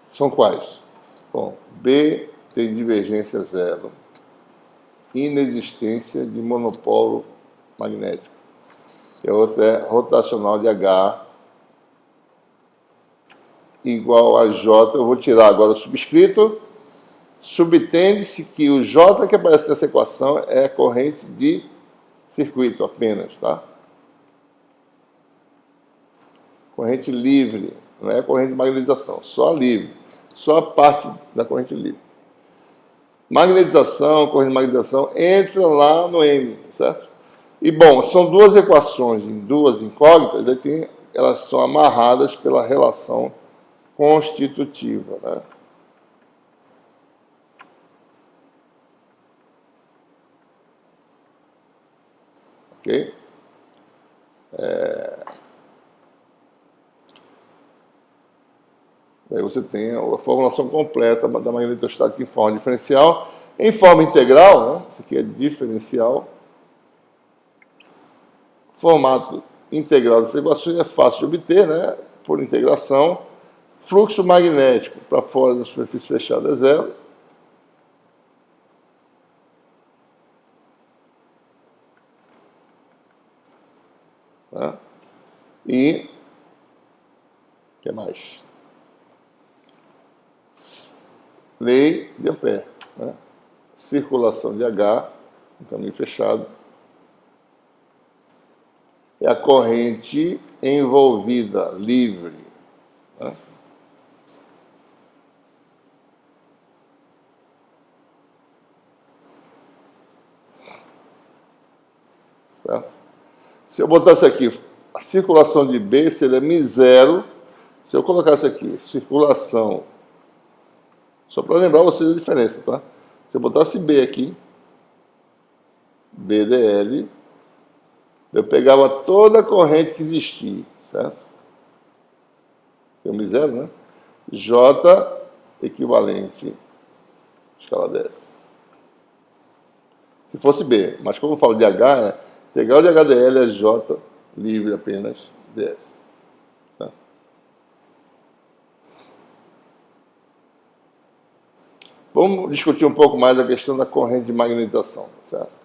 [SPEAKER 1] São quais? Bom, B tem divergência zero, inexistência de monopolo magnético. E a outra é rotacional de H igual a J. Eu vou tirar agora o subscrito. Subtende-se que o J que aparece nessa equação é corrente de circuito apenas, tá? Corrente livre, não é corrente de magnetização, só livre, só a parte da corrente livre. Magnetização, corrente de magnetização, entra lá no M, certo? E, bom, são duas equações, duas incógnitas, elas são amarradas pela relação constitutiva, né? Ok? Aí você tem a formulação completa da magnetostática em forma diferencial. Em forma integral, né? Isso aqui é diferencial. Formato integral dessas equações é fácil de obter, né? Por integração. Fluxo magnético para fora da superfície fechada é zero. Né? E o que mais? Lei de Ampère. Né? Circulação de H, no caminho fechado, é a corrente envolvida, livre. Né? Tá? Se eu botasse aqui a circulação de B, seria μ0. Se eu colocasse aqui circulação, só para lembrar vocês a diferença, tá? Se eu botasse B aqui, BDL, eu pegava toda a corrente que existia, certo? Tem um μ0, né? J equivalente escala 10. Se fosse B, mas como eu falo de H, né? Integral de HDL é J livre apenas ds. Tá? Vamos discutir um pouco mais a questão da corrente de magnetização, certo?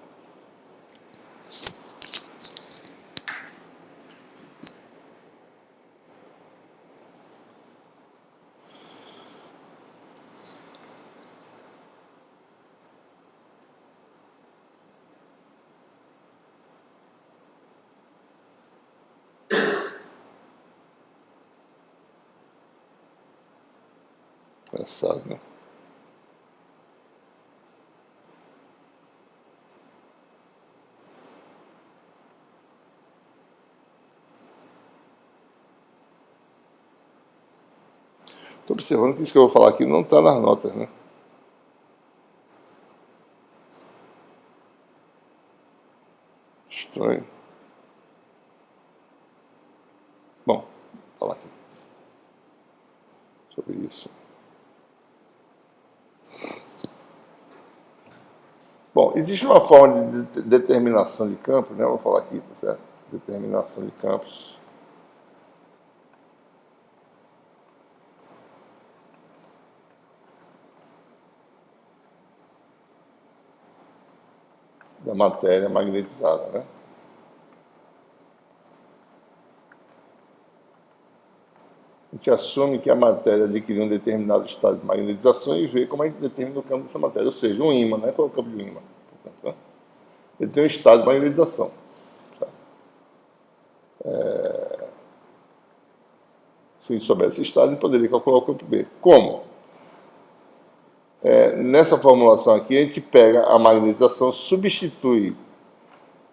[SPEAKER 1] Engraçado, né? Estou observando que isso que eu vou falar aqui não está nas notas, né? Estranho. Bom, vou falar aqui sobre isso. Bom, existe uma forma de determinação de campos, né? Vou falar aqui, tá certo? Determinação de campos. Da matéria magnetizada, né? A gente assume que a matéria adquiriu um determinado estado de magnetização e vê como a gente determina o campo dessa matéria. Ou seja, um ímã, né? Qual é o campo de um ímã? Né? Ele tem um estado de magnetização. Se a gente soubesse esse estado, a gente poderia calcular o campo B. Como? Nessa formulação aqui, a gente pega a magnetização, substitui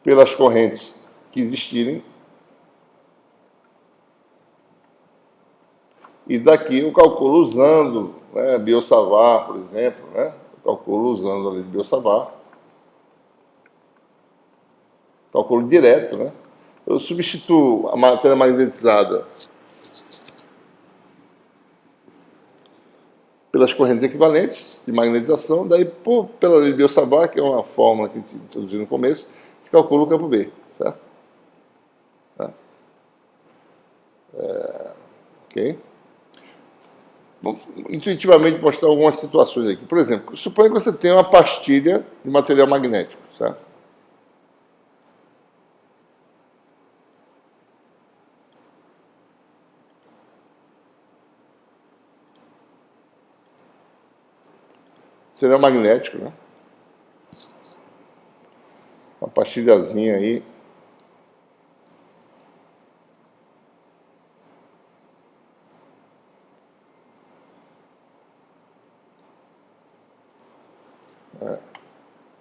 [SPEAKER 1] pelas correntes que existirem, e daqui eu calculo usando, né, Biot-Savart, por exemplo, né? Eu calculo usando a lei de Biot-Savart. Cálculo direto, né? Eu substituo a matéria magnetizada pelas correntes equivalentes de magnetização, daí pela lei de Biot-Savart, que é uma fórmula que a gente introduziu no começo, que calcula o campo B, certo? Ok? Vamos intuitivamente mostrar algumas situações aqui. Por exemplo, suponha que você tem uma pastilha de material magnético, certo? Material magnético, né? Uma pastilhazinha aí.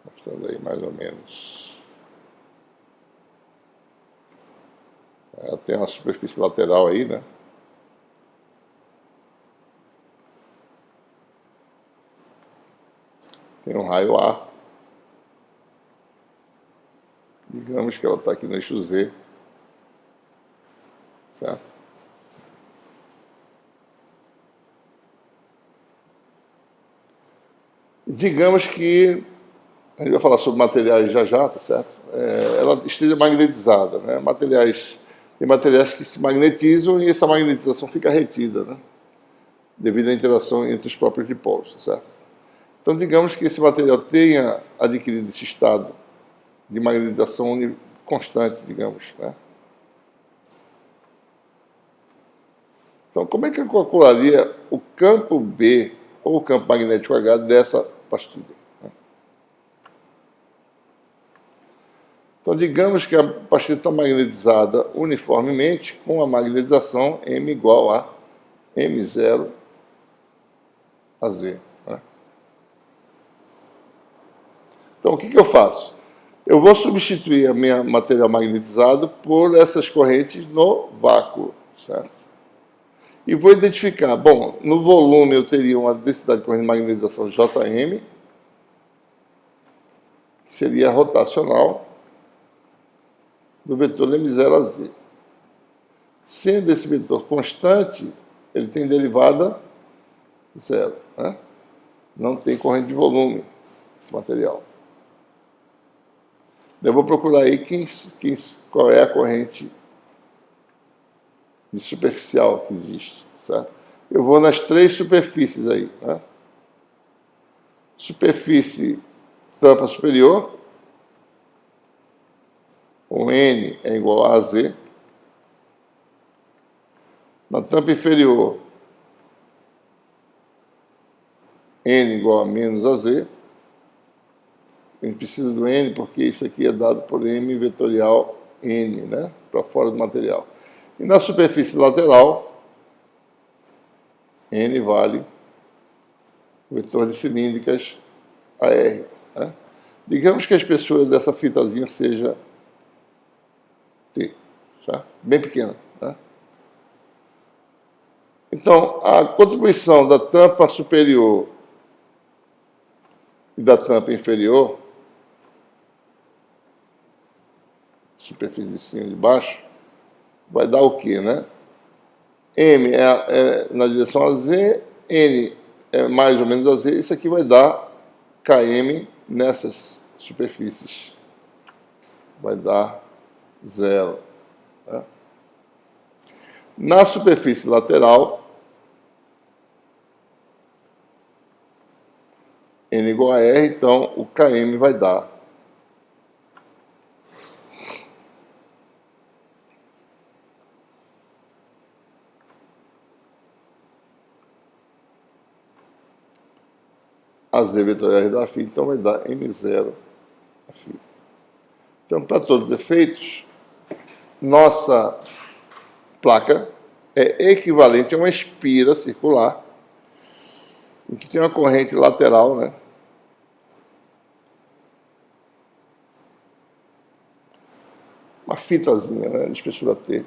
[SPEAKER 1] Mostrando aí mais ou menos. Ela tem uma superfície lateral aí, né? Tem um raio A. Digamos que ela está aqui no eixo Z. Certo? Digamos que, a gente vai falar sobre materiais já, tá certo? Ela esteja magnetizada, né? Tem materiais que se magnetizam e essa magnetização fica retida, né? Devido à interação entre os próprios dipolos, tá certo? Então, digamos que esse material tenha adquirido esse estado de magnetização constante, digamos, né? Então, como é que eu calcularia o campo B ou o campo magnético H dessa pastilha? Então, digamos que a pastilha está magnetizada uniformemente com a magnetização M igual a M0 a Z. Né? Então, o que eu faço? Eu vou substituir a minha material magnetizado por essas correntes no vácuo, certo? E vou identificar, bom, no volume eu teria uma densidade de corrente de magnetização Jm, que seria rotacional do vetor M0 a Z. Sendo esse vetor constante, ele tem derivada zero, né? Não tem corrente de volume, esse material. Eu vou procurar aí qual é a corrente de superficial que existe, certo? Eu vou nas três superfícies aí, né? Superfície tampa superior, o N é igual a Z. Na tampa inferior, N igual a menos a Z. A gente precisa do N porque isso aqui é dado por M vetorial N, né? Para fora do material. E na superfície lateral, N vale o vetor de cilíndricas AR. Né? Digamos que a espessura dessa fitazinha seja T, tá? Bem pequena. Né? Então, a contribuição da tampa superior e da tampa inferior, superfície de cima e de baixo, vai dar o quê, né? M é na direção a Z, N é mais ou menos a Z, isso aqui vai dar Km nessas superfícies. Vai dar zero. Né? Na superfície lateral, N igual a R, então o Km vai dar a Z vetorial da fita, então vai dar M0 a fita. Então, para todos os efeitos, nossa placa é equivalente a uma espira circular em que tem uma corrente lateral, né? Uma fitazinha, né? De espessura T.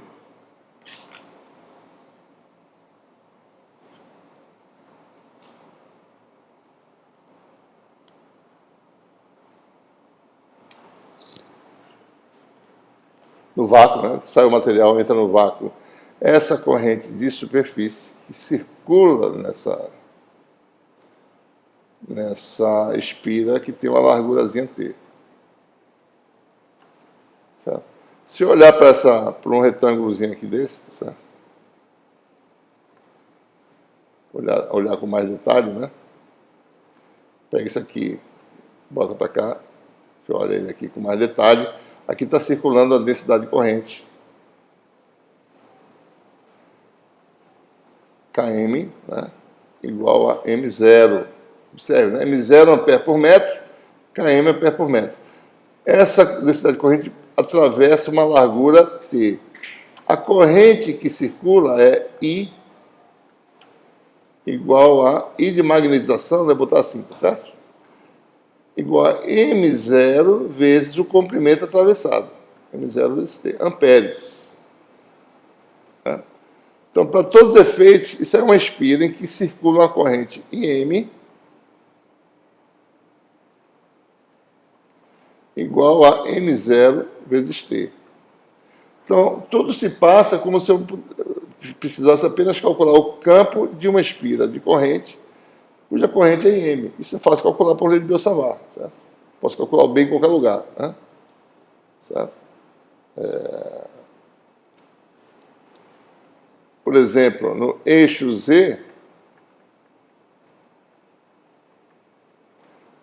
[SPEAKER 1] No vácuo, né? Sai o material, entra no vácuo. Essa corrente de superfície que circula nessa espira que tem uma largurazinha T. Certo? Se eu olhar para um retângulozinho aqui desse, certo? Olhar com mais detalhe, né? Pega isso aqui, bota para cá, eu olho ele aqui com mais detalhe. Aqui está circulando a densidade de corrente. Km, né, igual a M0. Observe, né? M0 ampere por metro, Km ampere por metro. Essa densidade de corrente atravessa uma largura T. A corrente que circula é I igual a I de magnetização, vai botar assim, tá certo? igual a M0 vezes o comprimento atravessado. M0 vezes T, amperes. Tá? Então, para todos os efeitos, isso é uma espira em que circula uma corrente IM igual a M0 vezes T. Então, tudo se passa como se eu precisasse apenas calcular o campo de uma espira de corrente, cuja corrente é M. Isso é fácil calcular por lei de Biot-Savart, certo? Posso calcular o B em qualquer lugar, né? Certo? Por exemplo, no eixo Z,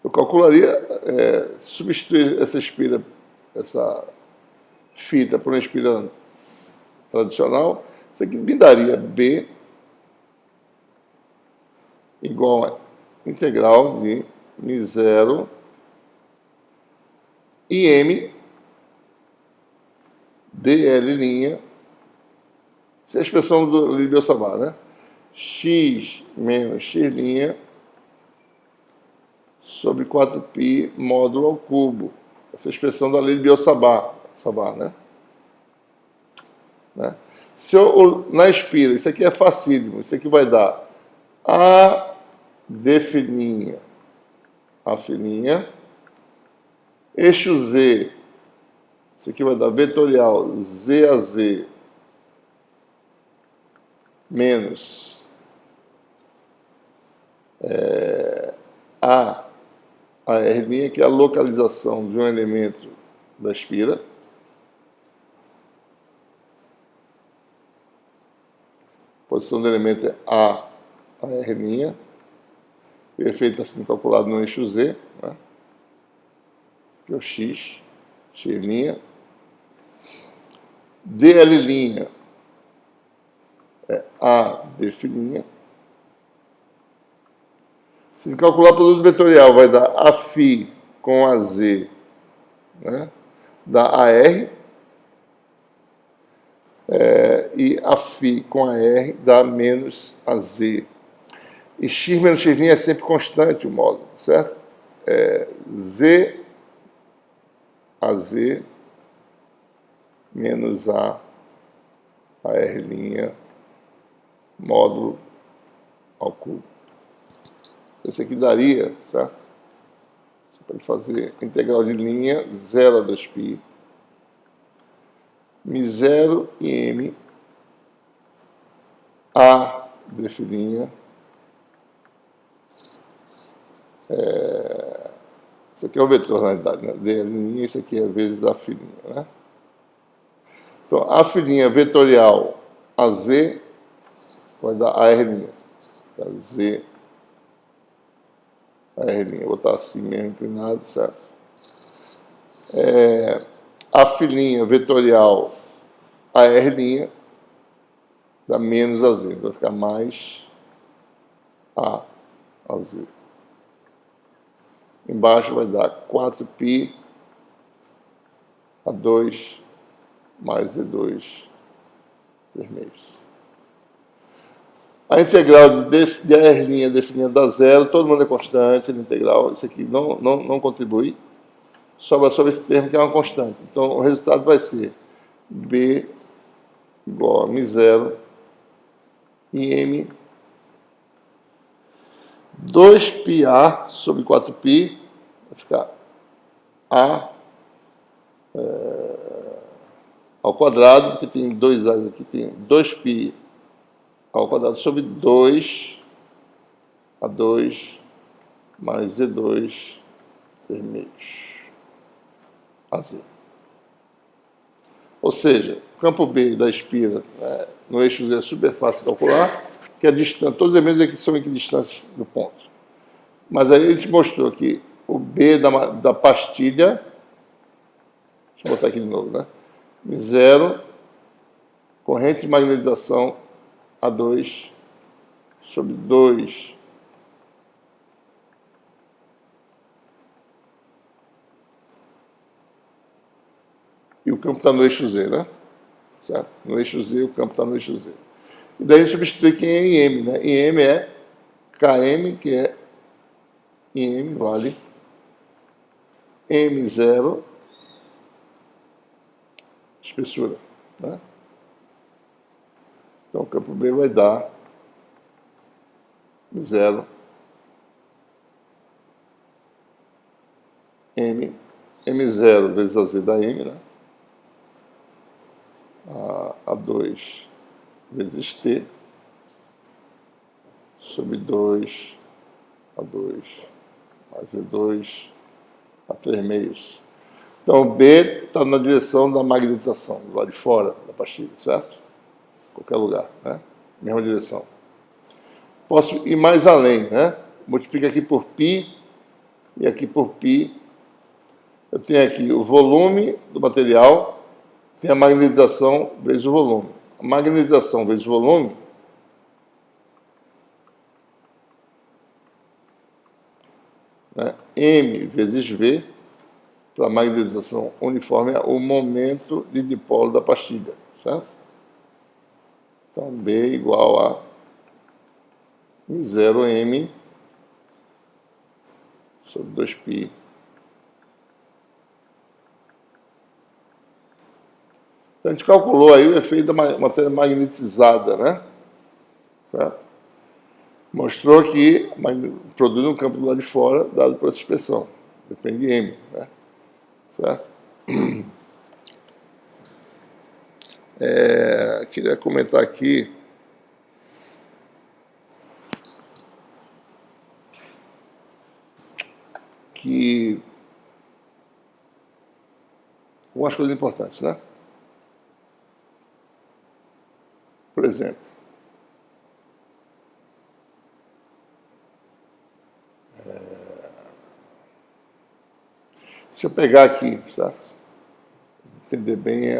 [SPEAKER 1] eu calcularia, substituir essa espira, essa fita por uma espira tradicional, isso aqui me daria B igual a integral de μ0 IM dl', essa é a expressão do Biot-Savart, né? X menos x' sobre 4π módulo ao cubo. Essa é a expressão da lei de Biot-Savart, né? Se eu, na espira, isso aqui é facílimo, isso aqui vai dar A d', A', eixo Z, isso aqui vai dar vetorial Z a Z menos A R', que é a localização de um elemento da espira. A posição do elemento é A R'. O efeito está sendo calculado no eixo Z, né? Que é o X'. dl' é A d'. Se calcular o produto vetorial, vai dar Aφ com AZ, né? Dá AR, e Aφ com AR dá menos AZ. E X menos x' é sempre constante o módulo, certo? Z AZ menos A AR' módulo ao cubo. Esse aqui daria, certo? Você pode fazer integral de linha 0 a 2π μ0 IM A d'. Isso aqui é o vetor, na realidade, né? dl', isso aqui é vezes A', né? Então, A' vetorial AZ vai dar AR'. Tá? Z AR', vou botar assim mesmo inclinado, certo? A' vetorial AR' dá menos AZ, vai ficar mais AZ. Embaixo vai dar 4π A2 mais Z2 vermelhos. A integral de AR' definida da zero, todo mundo é constante, a integral, isso aqui não contribui, sobra sobre esse termo que é uma constante. Então, o resultado vai ser B igual a μ0 IM 2πA sobre 4π, vai ficar A ao quadrado, que tem dois A's aqui, tem 2π ao quadrado sobre 2 A2 mais Z2 vermelhos AZ. Ou seja, o campo B da espira, no eixo Z é super fácil de calcular, que é distante, todos os elementos aqui são equidistâncias do ponto. Mas aí a gente mostrou que o B da pastilha, deixa eu botar aqui de novo, né? μ0, corrente de magnetização A2 sobre 2 e o campo está no eixo Z, né? Certo? No eixo Z, o campo está no eixo Z. E daí a gente substitui quem é em M, né? Em M é Km, que é em M vale M0, espessura. Né? Então, o campo B vai dar M0, M0 vezes a Z da M, né? A2 vezes T, sobre 2, A2, mais E2, A3 meios. Então, B está na direção da magnetização, do lado de fora da pastilha, certo? Qualquer lugar, né? Mesma direção. Posso ir mais além, né? Multiplica aqui por π e aqui por π. Eu tenho aqui o volume do material, tem a magnetização vezes o volume. A magnetização vezes o volume né? M vezes V, para a magnetização uniforme, é o momento de dipolo da pastilha, certo? Então, B igual a M0M sobre 2π. Então, a gente calculou aí o efeito da matéria magnetizada, né? Certo? Mostrou que produz um campo do lado de fora, dado por essa expressão. Depende de M, né? Certo? Queria comentar aqui que algumas coisas importantes, né? Por exemplo, se eu pegar aqui, certo? Entender bem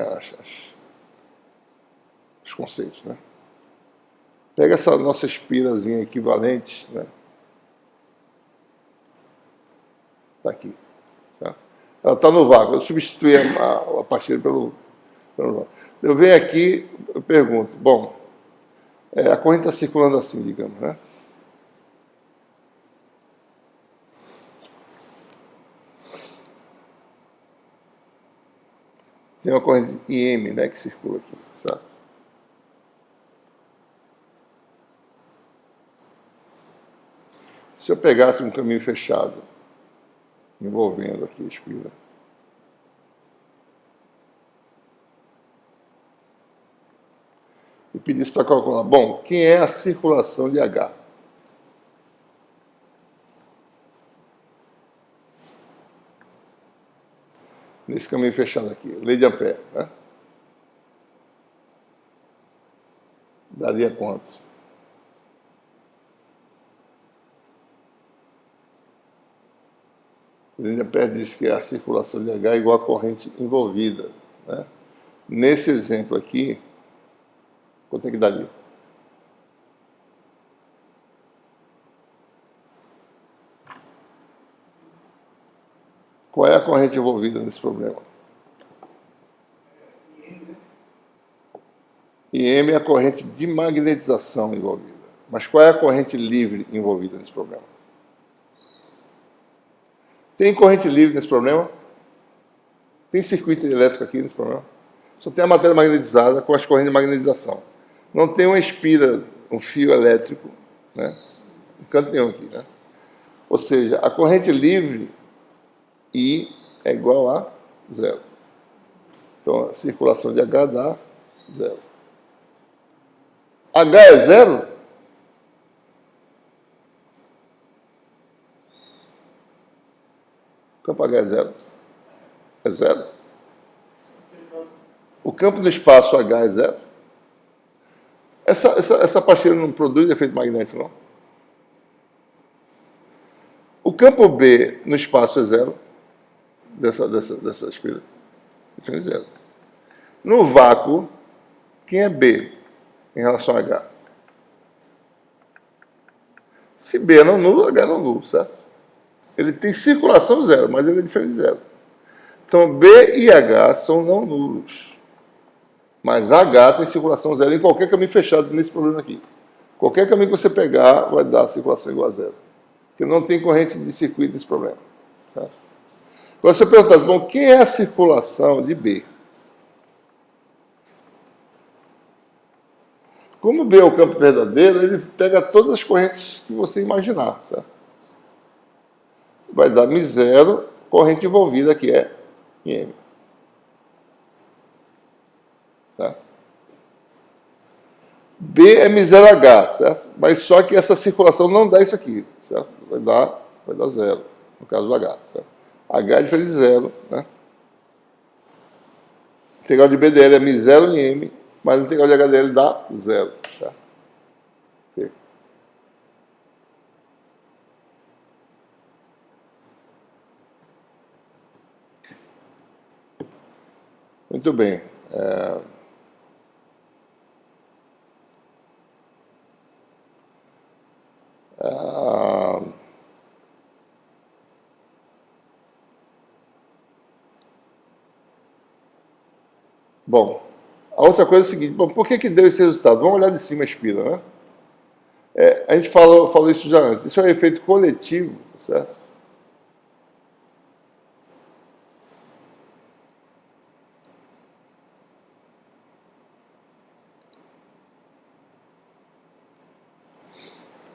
[SPEAKER 1] os conceitos, né? Pega essa nossa espirazinha equivalente, né? Está aqui. Tá? Ela está no vácuo. Eu substituí a pastilha pelo vácuo. Eu venho aqui, eu pergunto, bom, a corrente está circulando assim, digamos, né? Tem uma corrente IM, né, que circula aqui, certo? Se eu pegasse um caminho fechado, envolvendo aqui a espira, e pedisse para calcular, bom, quem é a circulação de H? Nesse caminho fechado aqui, lei de Ampère, né? Daria quanto? Lei de Ampère diz que a circulação de H é igual à corrente envolvida, né? Nesse exemplo aqui, quanto é que daria? Qual é a corrente envolvida nesse problema? IM é a corrente de magnetização envolvida. Mas qual é a corrente livre envolvida nesse problema? Tem corrente livre nesse problema? Tem circuito elétrico aqui nesse problema? Só tem a matéria magnetizada com as correntes de magnetização. Não tem uma espira, um fio elétrico, né? Em canto nenhum aqui, né? Ou seja, a corrente livre I é igual a zero. Então, a circulação de H dá zero. H é zero? O campo H é zero? É zero? O campo no espaço H é zero? Essa pastilha não produz efeito magnético, não? O campo B no espaço é zero? Dessa espira? É zero. No vácuo, quem é B em relação a H? Se B é não nulo, H é não nulo, certo? Ele tem circulação zero, mas ele é diferente de zero. Então, B e H são não nulos. Mas H tem circulação zero em qualquer caminho fechado nesse problema aqui. Qualquer caminho que você pegar vai dar circulação igual a zero. Porque não tem corrente de circuito nesse problema. Certo? Agora, se eu perguntar, bom, o que é a circulação de B? Como B é o campo verdadeiro, ele pega todas as correntes que você imaginar, certo? Vai dar μ0, corrente envolvida, que é M. Tá? B é μ0H, certo? Mas só que essa circulação não dá isso aqui, certo? Vai dar zero, no caso do H, certo? H é diferente de zero, né? A integral de B dl é μ0 em M, mas a integral de H dl dá zero, certo? Okay. Muito bem. Bom, a outra coisa é a seguinte, bom, por que deu esse resultado? Vamos olhar de cima a espira, né? A gente falou isso já antes. Isso é um efeito coletivo, certo?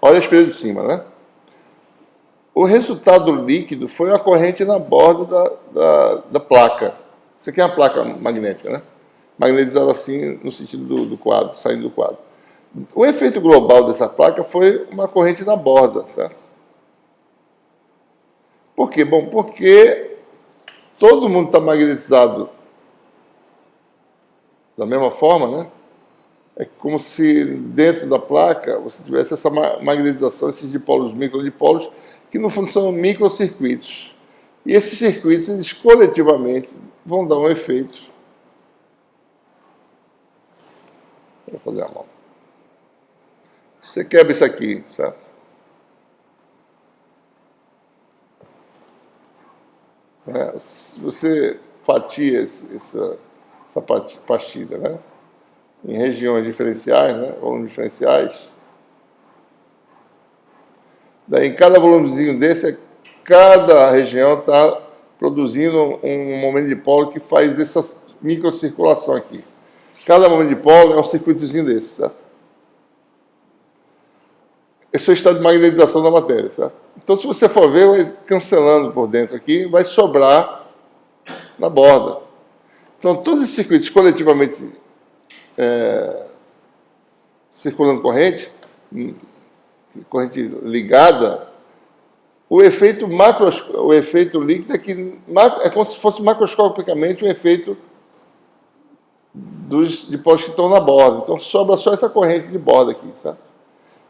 [SPEAKER 1] Olha a espira de cima, né? O resultado líquido foi a corrente na borda da placa. Isso aqui é uma placa magnética, né? Magnetizada assim no sentido do quadro, saindo do quadro. O efeito global dessa placa foi uma corrente na borda, certo? Por quê? Bom, porque todo mundo está magnetizado da mesma forma, né? É como se dentro da placa você tivesse essa magnetização, esses dipolos, microdipolos, que no fundo são microcircuitos. E esses circuitos, eles coletivamente vão dar um efeito. Vou fazer a mão. Você quebra isso aqui, certo? Você fatia essa pastilha, né? Em regiões diferenciais, né? Volumes diferenciais. Daí, em cada volumezinho desse, cada região está produzindo um momento de polo que faz essa microcirculação aqui. Cada momento de polo é um circuitozinho desse, certo? Esse é o estado de magnetização da matéria, certo? Então, se você for ver, vai cancelando por dentro aqui, vai sobrar na borda. Então, todos esses circuitos coletivamente circulando corrente ligada, o efeito líquido é como se fosse macroscopicamente um efeito dos dipósitos que estão na borda. Então, sobra só essa corrente de borda aqui, certo?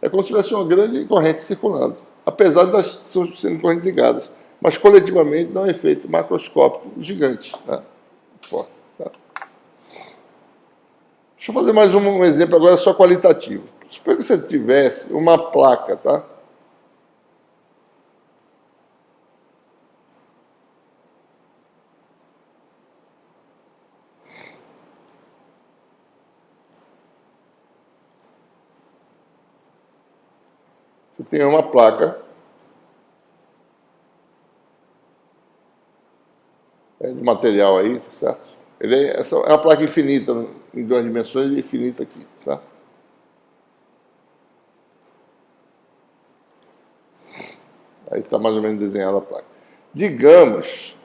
[SPEAKER 1] É como se tivesse uma grande corrente circulando, apesar de elas serem correntes ligadas. Mas, coletivamente, dá um efeito macroscópico gigante, né? Forte, tá? Deixa eu fazer mais um exemplo agora só qualitativo. Suponha que você tivesse uma placa, tá? Você tem uma placa de material aí, certo? Essa é uma placa infinita, em duas dimensões, e infinita aqui, certo? Aí está mais ou menos desenhada a placa. Digamos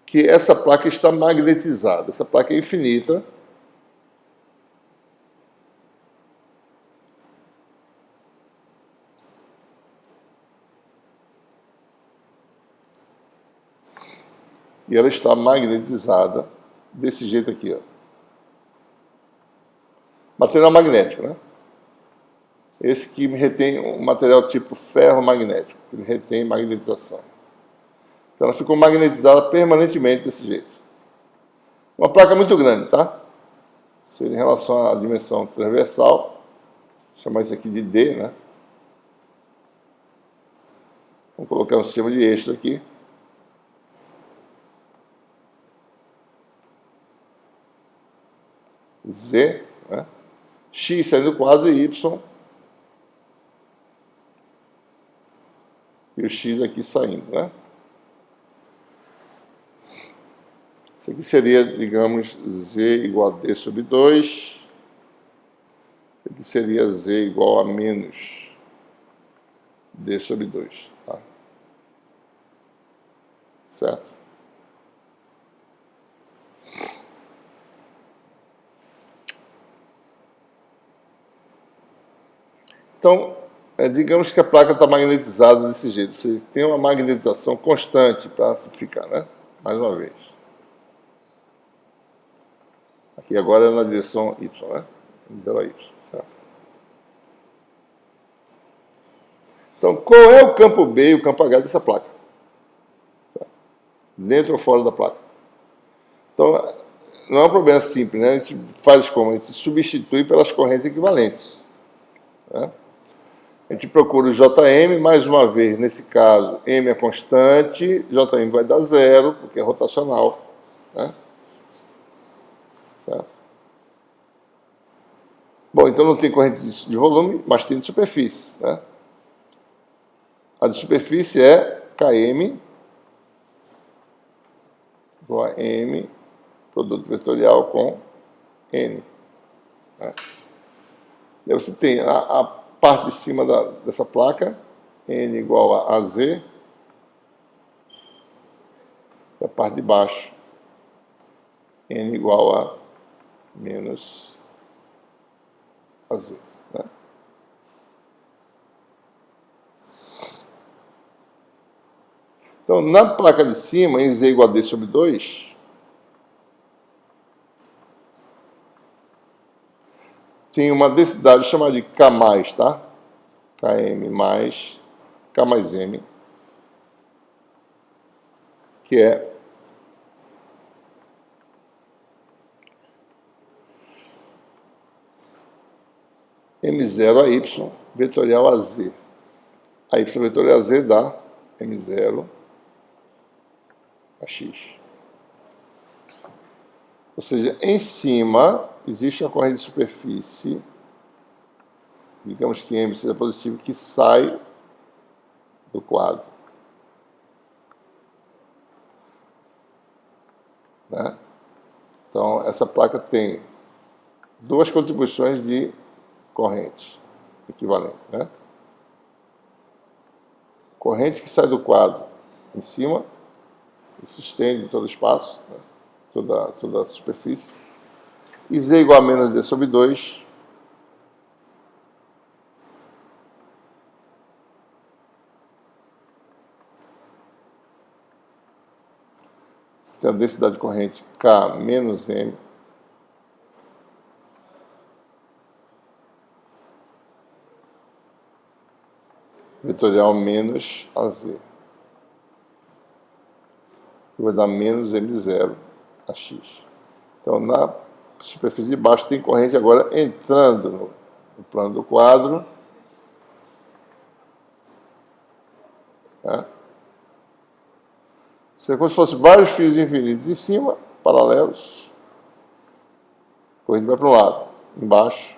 [SPEAKER 1] que essa placa está magnetizada. Essa placa é infinita. E ela está magnetizada desse jeito aqui, ó. Material magnético, né? Esse que retém um material tipo ferro magnético. Ele retém magnetização. Então ela ficou magnetizada permanentemente desse jeito. Uma placa muito grande, tá? Seja em relação à dimensão transversal, vou chamar isso aqui de D, né? Vamos colocar um sistema de eixo aqui. Z, né? X saindo do quadro e Y. E o X aqui saindo, né? Isso aqui seria, digamos, Z igual a D sobre 2. Isso aqui seria Z igual a menos D sobre 2. Tá? Certo? Então, digamos que a placa está magnetizada desse jeito. Você tem uma magnetização constante para simplificar, né? Mais uma vez. Aqui agora é na direção Y, né? Direção Y, certo? Então, qual é o campo B e o campo H dessa placa? Dentro ou fora da placa? Então, não é um problema simples, né? A gente faz como? A gente substitui pelas correntes equivalentes. Né? A gente procura o JM, mais uma vez, nesse caso, M é constante, JM vai dar zero, porque é rotacional. Né? Certo? Bom, então não tem corrente de volume, mas tem de superfície. Né? A de superfície é Km igual a M, produto vetorial com N. Né? E aí você tem a parte de cima dessa placa, N igual a AZ, e a parte de baixo, N igual a menos AZ. Né? Então, na placa de cima, em Z igual a D sobre 2, tem uma densidade chamada de K+, tá? Km mais K mais M, que é M0 a Y vetorial a Z. A Y vetorial a Z dá M0 a X. Ou seja, em cima existe uma corrente de superfície, digamos que M seja positivo, que sai do quadro. Né? Então, essa placa tem duas contribuições de corrente equivalente. Né? Corrente que sai do quadro em cima e se estende em todo o espaço, né? toda a superfície. E Z igual a menos D sobre 2. Você tem a densidade de corrente K menos M. Vetorial menos AZ. Que vai dar menos M0 a X. Então, na superfície de baixo tem corrente agora entrando no plano do quadro. Né? Seria como se fosse vários fios infinitos em cima, paralelos. A corrente vai para um lado, embaixo.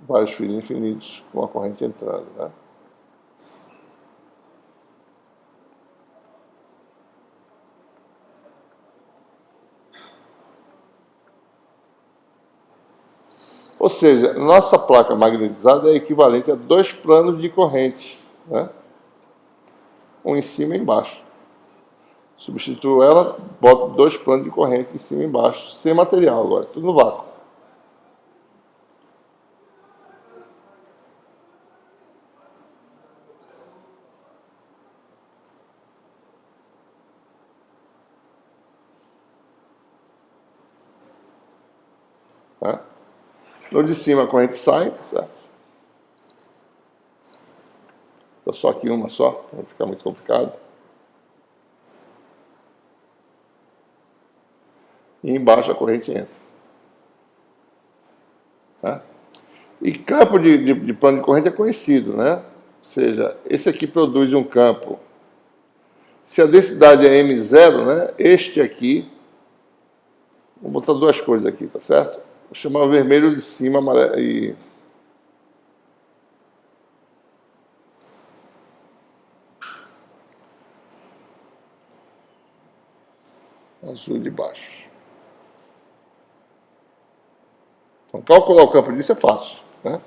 [SPEAKER 1] Vários fios infinitos com a corrente entrando. Né? Ou seja, nossa placa magnetizada é equivalente a dois planos de corrente, né? Um em cima e embaixo. Substituo ela, boto dois planos de corrente em cima e embaixo, sem material agora, tudo no vácuo. Né? No de cima a corrente sai, certo? Está só aqui uma só, para não ficar muito complicado. E embaixo a corrente entra. Tá? E campo de plano de corrente é conhecido, né? Ou seja, esse aqui produz um campo. Se a densidade é M0, né? Este aqui, vou botar duas cores aqui, tá certo? Vou chamar o vermelho de cima, amarelo e azul de baixo. Então, calcular o campo disso é fácil, né?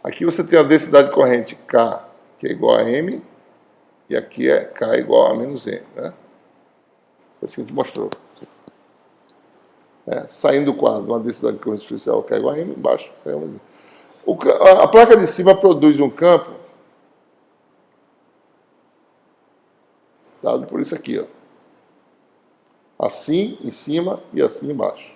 [SPEAKER 1] Aqui você tem a densidade de corrente K, que é igual a M, e aqui é K igual a menos M, né? Foi isso que a gente mostrou. Saindo do quadro, uma densidade de corrente superficial K igual a M, embaixo K igual a M. A placa de cima produz um campo dado por isso aqui, ó. Assim em cima e assim embaixo.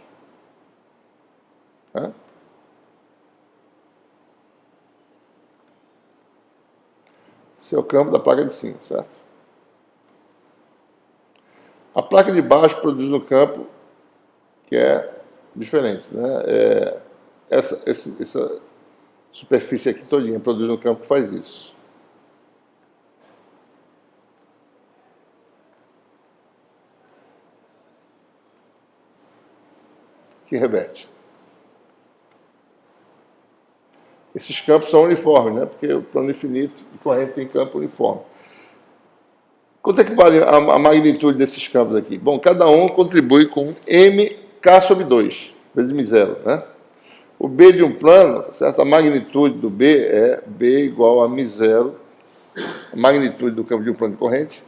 [SPEAKER 1] Esse é o campo da placa de cima, certo? A placa de baixo produz um campo que é diferente, né? Essa superfície aqui todinha produz um campo que faz isso. Que reverte. Esses campos são uniformes, né? Porque o plano infinito de corrente tem campo uniforme. Quanto é que vale a magnitude desses campos aqui? Bom, cada um contribui com mk sobre 2, vezes μ0, né? O B de um plano, certo? A magnitude do B é B igual a μ0, a magnitude do campo de um plano de corrente,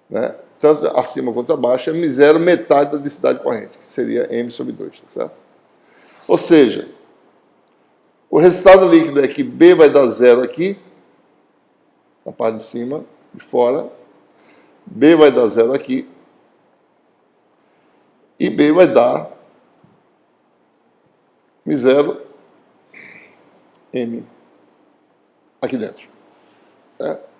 [SPEAKER 1] né? Tanto acima quanto abaixo, é μ0 metade da densidade de corrente, que seria m sobre 2, tá certo? Ou seja, o resultado líquido é que B vai dar 0 aqui, na parte de cima, de fora, B vai dar 0 aqui, e B vai dar μ0 m aqui dentro.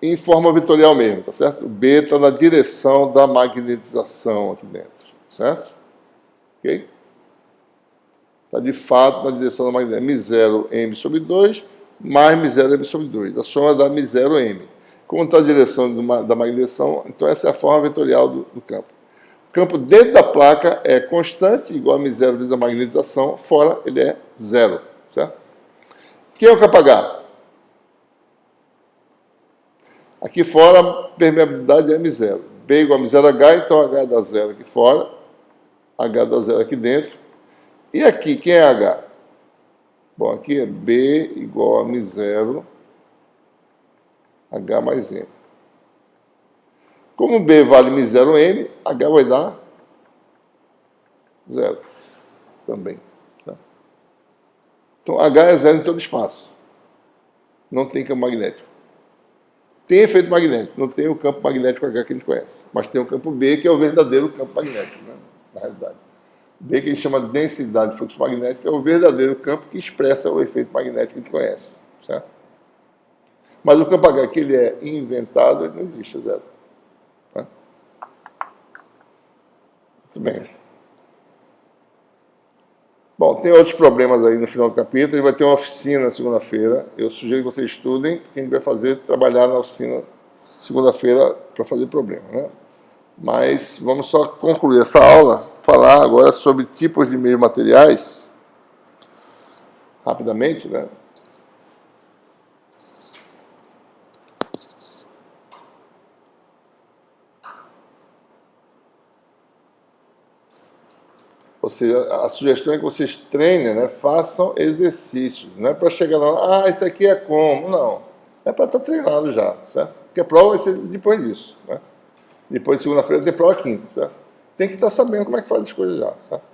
[SPEAKER 1] Em forma vetorial mesmo, tá certo? O B está na direção da magnetização aqui dentro, certo? Ok? Está de fato na direção da magnetização. μ0 m sobre 2 mais μ0 m sobre 2. A soma dá μ0 m. Como está a direção da magnetização, então essa é a forma vetorial do campo. O campo dentro da placa é constante, igual a μ0 dentro da magnetização, fora ele é 0, certo? Quem é o campo H? Aqui fora a permeabilidade é μ0. B igual a μ0H, então H dá 0 aqui fora, H dá 0 aqui dentro. E aqui, quem é H? Bom, aqui é B igual a μ0, H mais M. Como B vale μ0 M, H vai dar 0 também. Tá? Então, H é 0 em todo espaço. Não tem campo magnético. Tem efeito magnético, não tem o campo magnético H que a gente conhece. Mas tem o campo B, que é o verdadeiro campo magnético, né? Na realidade. B, que a gente chama de densidade de fluxo magnético, é o verdadeiro campo que expressa o efeito magnético que a gente conhece. Certo? Mas o campo H, que ele é inventado, ele não existe, é 0. Tá? Muito bem. Bom, tem outros problemas aí no final do capítulo. A gente vai ter uma oficina segunda-feira. Eu sugiro que vocês estudem, porque a gente vai trabalhar na oficina segunda-feira para fazer problema, né? Mas vamos só concluir essa aula, falar agora sobre tipos de meios materiais, rapidamente, né? Ou seja, a sugestão é que vocês treinem, né? Façam exercícios. Não é para chegar lá, isso aqui é como. Não. É para estar treinado já, certo? Porque a prova vai ser depois disso, né? Depois de segunda-feira tem prova quinta, certo? Tem que estar sabendo como é que faz as coisas já, certo?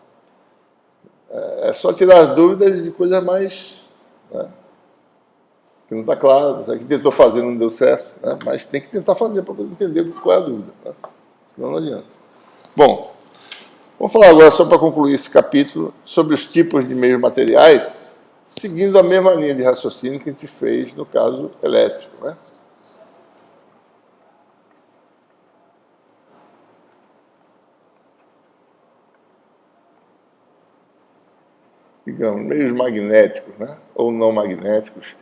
[SPEAKER 1] É só tirar as dúvidas de coisas mais, né, que não está claro, sabe? Que tentou fazer não deu certo, né? Mas tem que tentar fazer para poder entender qual é a dúvida, né? Senão não adianta. Bom, vamos falar agora, só para concluir esse capítulo, sobre os tipos de meios materiais, seguindo a mesma linha de raciocínio que a gente fez no caso elétrico, né? Digamos, meios magnéticos, né? Ou não magnéticos.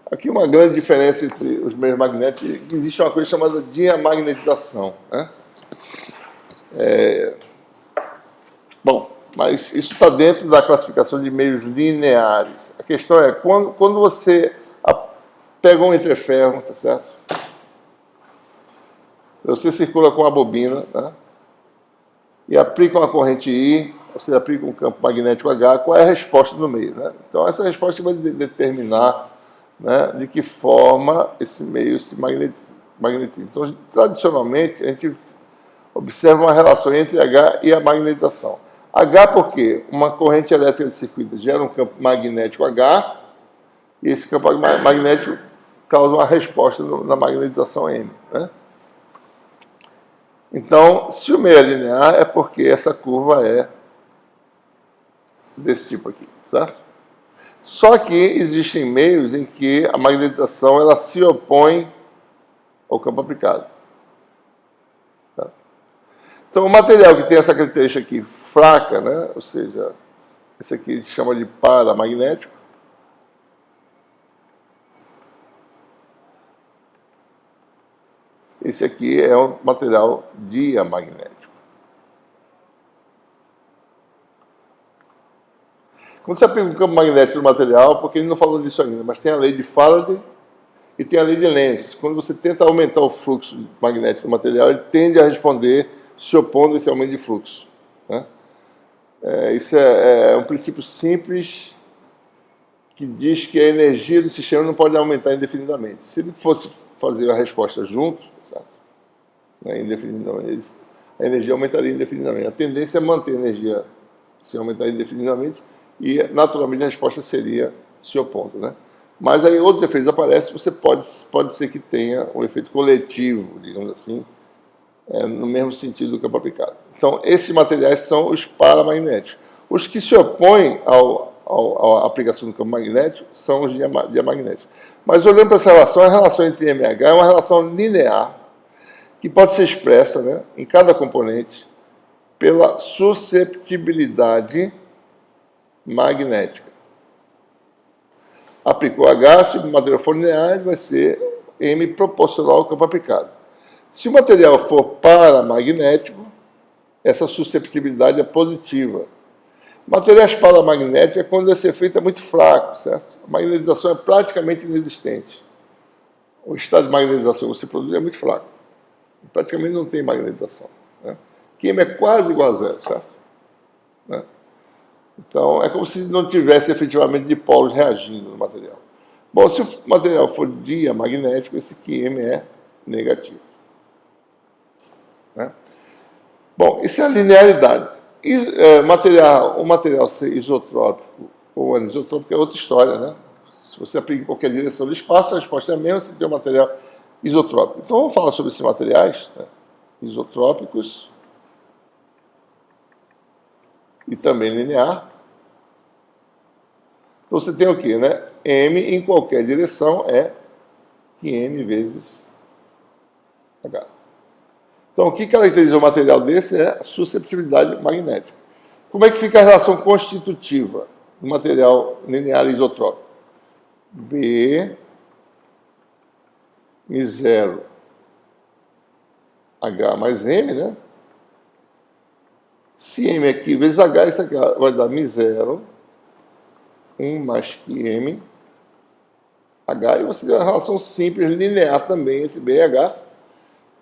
[SPEAKER 1] Aqui uma grande diferença entre os meios magnéticos é que existe uma coisa chamada diamagnetização, né? Bom, mas isso está dentro da classificação de meios lineares. A questão é, quando você pega um entreferro, tá certo? Você circula com a bobina, né? e aplica uma corrente I, você aplica um campo magnético H, qual é a resposta no meio, né? Então, essa resposta vai determinar, né, de que forma esse meio se magnetiza. Então, tradicionalmente, a gente observa uma relação entre H e a magnetização. H porque uma corrente elétrica de circuito gera um campo magnético H, e esse campo magnético causa uma resposta na magnetização M, né? Então, se o meio é linear, é porque essa curva é desse tipo aqui, certo? Só que existem meios em que a magnetização ela se opõe ao campo aplicado. Tá? Então, o material que tem essa característica aqui fraca, né? Ou seja, esse aqui a gente chama de paramagnético. Esse aqui é um material diamagnético. Quando você aplica um campo magnético no material, porque ele não falou disso ainda, mas tem a lei de Faraday e tem a lei de Lenz. Quando você tenta aumentar o fluxo magnético do material, ele tende a responder se opondo a esse aumento de fluxo, né? Isso é um princípio simples que diz que a energia do sistema não pode aumentar indefinidamente. Se ele fosse fazer a resposta junto, sabe, né, indefinidamente, a energia aumentaria indefinidamente. A tendência é manter a energia se aumentar indefinidamente e, naturalmente, a resposta seria se opondo, né? Mas aí outros efeitos aparecem, você pode ser que tenha um efeito coletivo, digamos assim, no mesmo sentido do campo aplicado. Então, esses materiais são os paramagnéticos. Os que se opõem à aplicação do campo magnético são os diamagnéticos. Mas olhando para essa relação, a relação entre M e H é uma relação linear, que pode ser expressa, né, em cada componente pela susceptibilidade magnética. Aplicou H, se o material for linear, ele vai ser M proporcional ao campo aplicado. Se o material for paramagnético, essa susceptibilidade é positiva. Materiais paramagnéticos é quando esse efeito é muito fraco, certo? A magnetização é praticamente inexistente. O estado de magnetização que você produz é muito fraco. Praticamente não tem magnetização, né? Química é quase igual a zero, certo? Né? Então, é como se não tivesse efetivamente dipolos reagindo no material. Bom, se o material for diamagnético, esse QM é negativo, né? Bom, isso é a linearidade. O material ser isotrópico ou anisotrópico é outra história, né? Se você aplica em qualquer direção do espaço, a resposta é a mesma, você tem um material isotrópico. Então, vamos falar sobre esses materiais, né, isotrópicos e também linear. Então, você tem o quê, né? M em qualquer direção é QM vezes H. Então, o que caracteriza um material desse é a susceptibilidade magnética. Como é que fica a relação constitutiva do material linear isotrópico? B Mi0 H mais M, né? Se M aqui vezes H, isso aqui vai dar Mi0 1 mais QM H, e você tem uma relação simples, linear também entre B e H,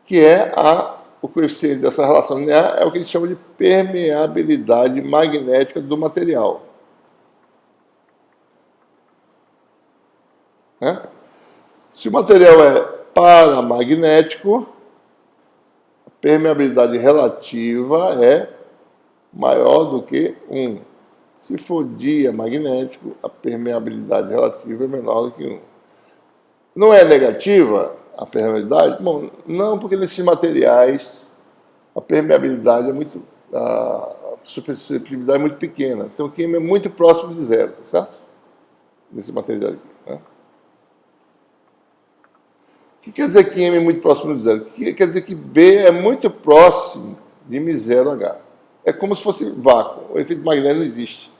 [SPEAKER 1] que é o coeficiente dessa relação linear, é o que a gente chama de permeabilidade magnética do material. Né? Se o material é paramagnético, a permeabilidade relativa é maior do que 1. Se for diamagnético, a permeabilidade relativa é menor do que 1. Não é negativa a permeabilidade? Bom, não, porque nesses materiais a permeabilidade é muito... a susceptibilidade é muito pequena. Então o QM é muito próximo de zero, certo? Nesse material aqui, né? O que quer dizer que M é muito próximo de zero? Quer dizer que B é muito próximo de Mi0H. É como se fosse vácuo. O efeito magnético não existe.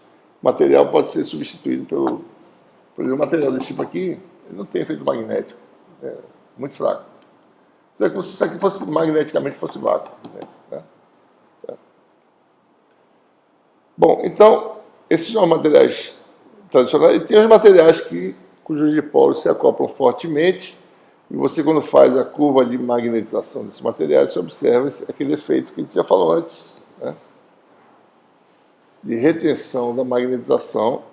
[SPEAKER 1] O material pode ser substituído pelo material desse tipo aqui, ele não tem efeito magnético. É muito fraco. Então é como se isso aqui fosse magneticamente fosse vácuo. Né? Bom, então, esses são os materiais tradicionais. E tem os materiais cujos dipolos se acoplam fortemente. E você, quando faz a curva de magnetização desse material, você observa aquele efeito que a gente já falou antes, né, de retenção da magnetização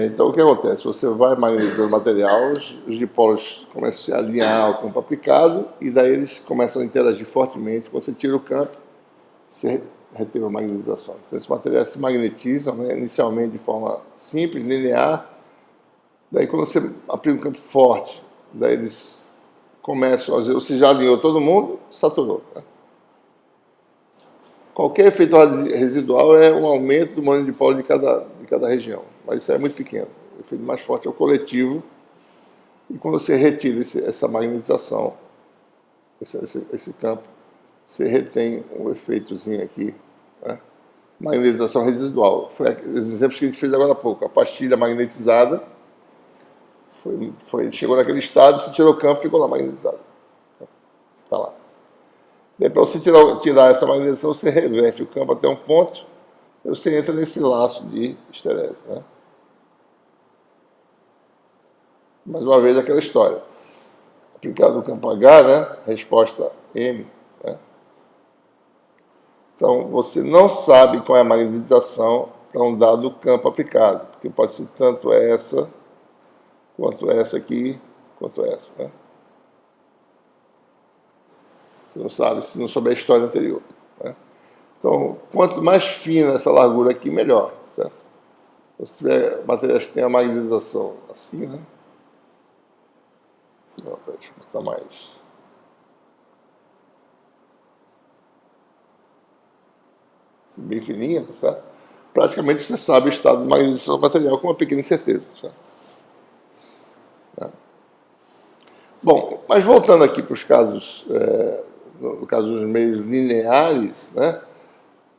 [SPEAKER 1] então, o que acontece? Você vai magnetizando o material, os dipolos começam a se alinhar ao campo aplicado, e daí eles começam a interagir fortemente. Quando você tira o campo, você retém a magnetização. Então, esses materiais se magnetizam, né, inicialmente de forma simples, linear. Daí, quando você aplica um campo forte, daí eles começam a dizer, você já alinhou todo mundo, saturou. Né? Qualquer efeito residual é um aumento do momento de dipolo de cada região, mas isso é muito pequeno. O efeito mais forte é o coletivo, e quando você retira essa magnetização, esse campo, você retém um efeitozinho aqui, né? Magnetização residual. Foi os exemplos que a gente fez agora há pouco. A pastilha magnetizada chegou naquele estado, você tirou o campo e ficou lá magnetizado. Está lá. Para você tirar essa magnetização, você reverte o campo até um ponto, e você entra nesse laço de esterese. Né? Mais uma vez, aquela história. Aplicado no campo H, né? Resposta M. Né? Então, você não sabe qual é a magnetização para um dado campo aplicado, porque pode ser tanto essa, quanto essa aqui, quanto essa. Né? Você não sabe, se não souber a história anterior. Né? Então, quanto mais fina essa largura aqui, melhor. Certo? Se tiver materiais que têm a magnetização assim, né? Não, deixa eu botar mais. Bem fininha, tá certo? Praticamente você sabe o estado de magnetização do material com uma pequena incerteza. Certo? Tá? Bom, mas voltando aqui para os casos, no caso dos meios lineares, né?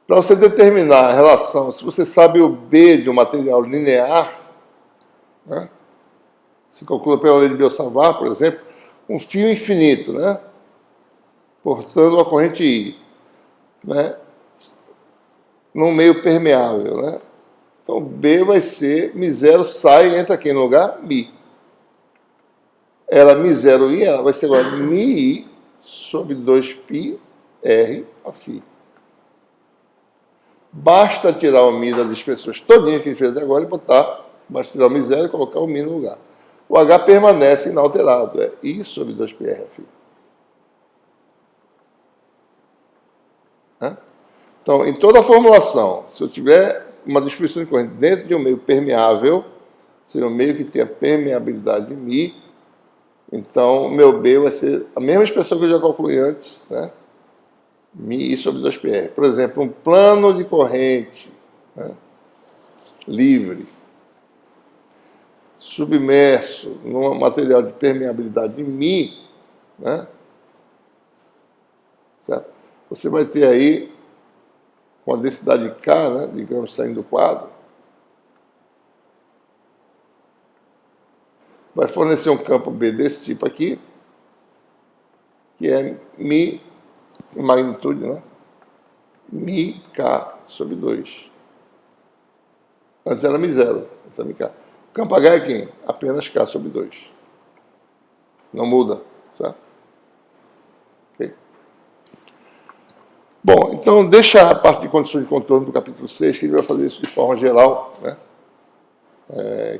[SPEAKER 1] Para você determinar a relação, se você sabe o B de um material linear, né? Se calcula pela lei de Biot-Savart, por exemplo, um fio infinito, né? Portando uma corrente I, né? Num meio permeável, né? Então, B vai ser μ0 sai e entra aqui no lugar μ. Ela μ0 I, ela vai ser agora μI sobre 2πr a φ. Basta tirar o μ das expressões todinhas que a gente fez até agora e basta tirar o μ0 e colocar o μ no lugar. O H permanece inalterado, é I sobre 2πr a φ. Então, em toda a formulação, se eu tiver uma distribuição de corrente dentro de um meio permeável, seja um meio que tenha permeabilidade de μ, então o meu B vai ser a mesma expressão que eu já calculei antes, né? μI sobre 2πr. Por exemplo, um plano de corrente, né, livre, submerso num material de permeabilidade de μ, né, certo? Você vai ter aí, com a densidade K, né, digamos, saindo do quadro, vai fornecer um campo B desse tipo aqui, que é μ em magnitude, né? μK sobre 2. Antes era μ0, então μK. O campo H é quem? Apenas K sobre 2. Não muda, certo? Okay. Bom, então deixa a parte de condições de contorno do capítulo 6, que ele vai fazer isso de forma geral, né?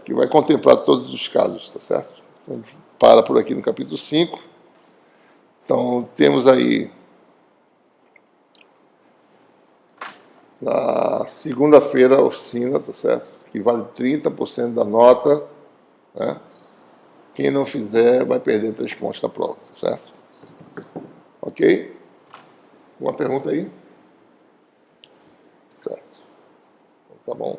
[SPEAKER 1] Que vai contemplar todos os casos, tá certo? Então, para por aqui no capítulo 5. Então, temos aí na segunda-feira a oficina, tá certo? Que vale 30% da nota, né? Quem não fizer vai perder 3 pontos na prova, tá certo? Ok? Uma pergunta aí? Certo. Tá bom.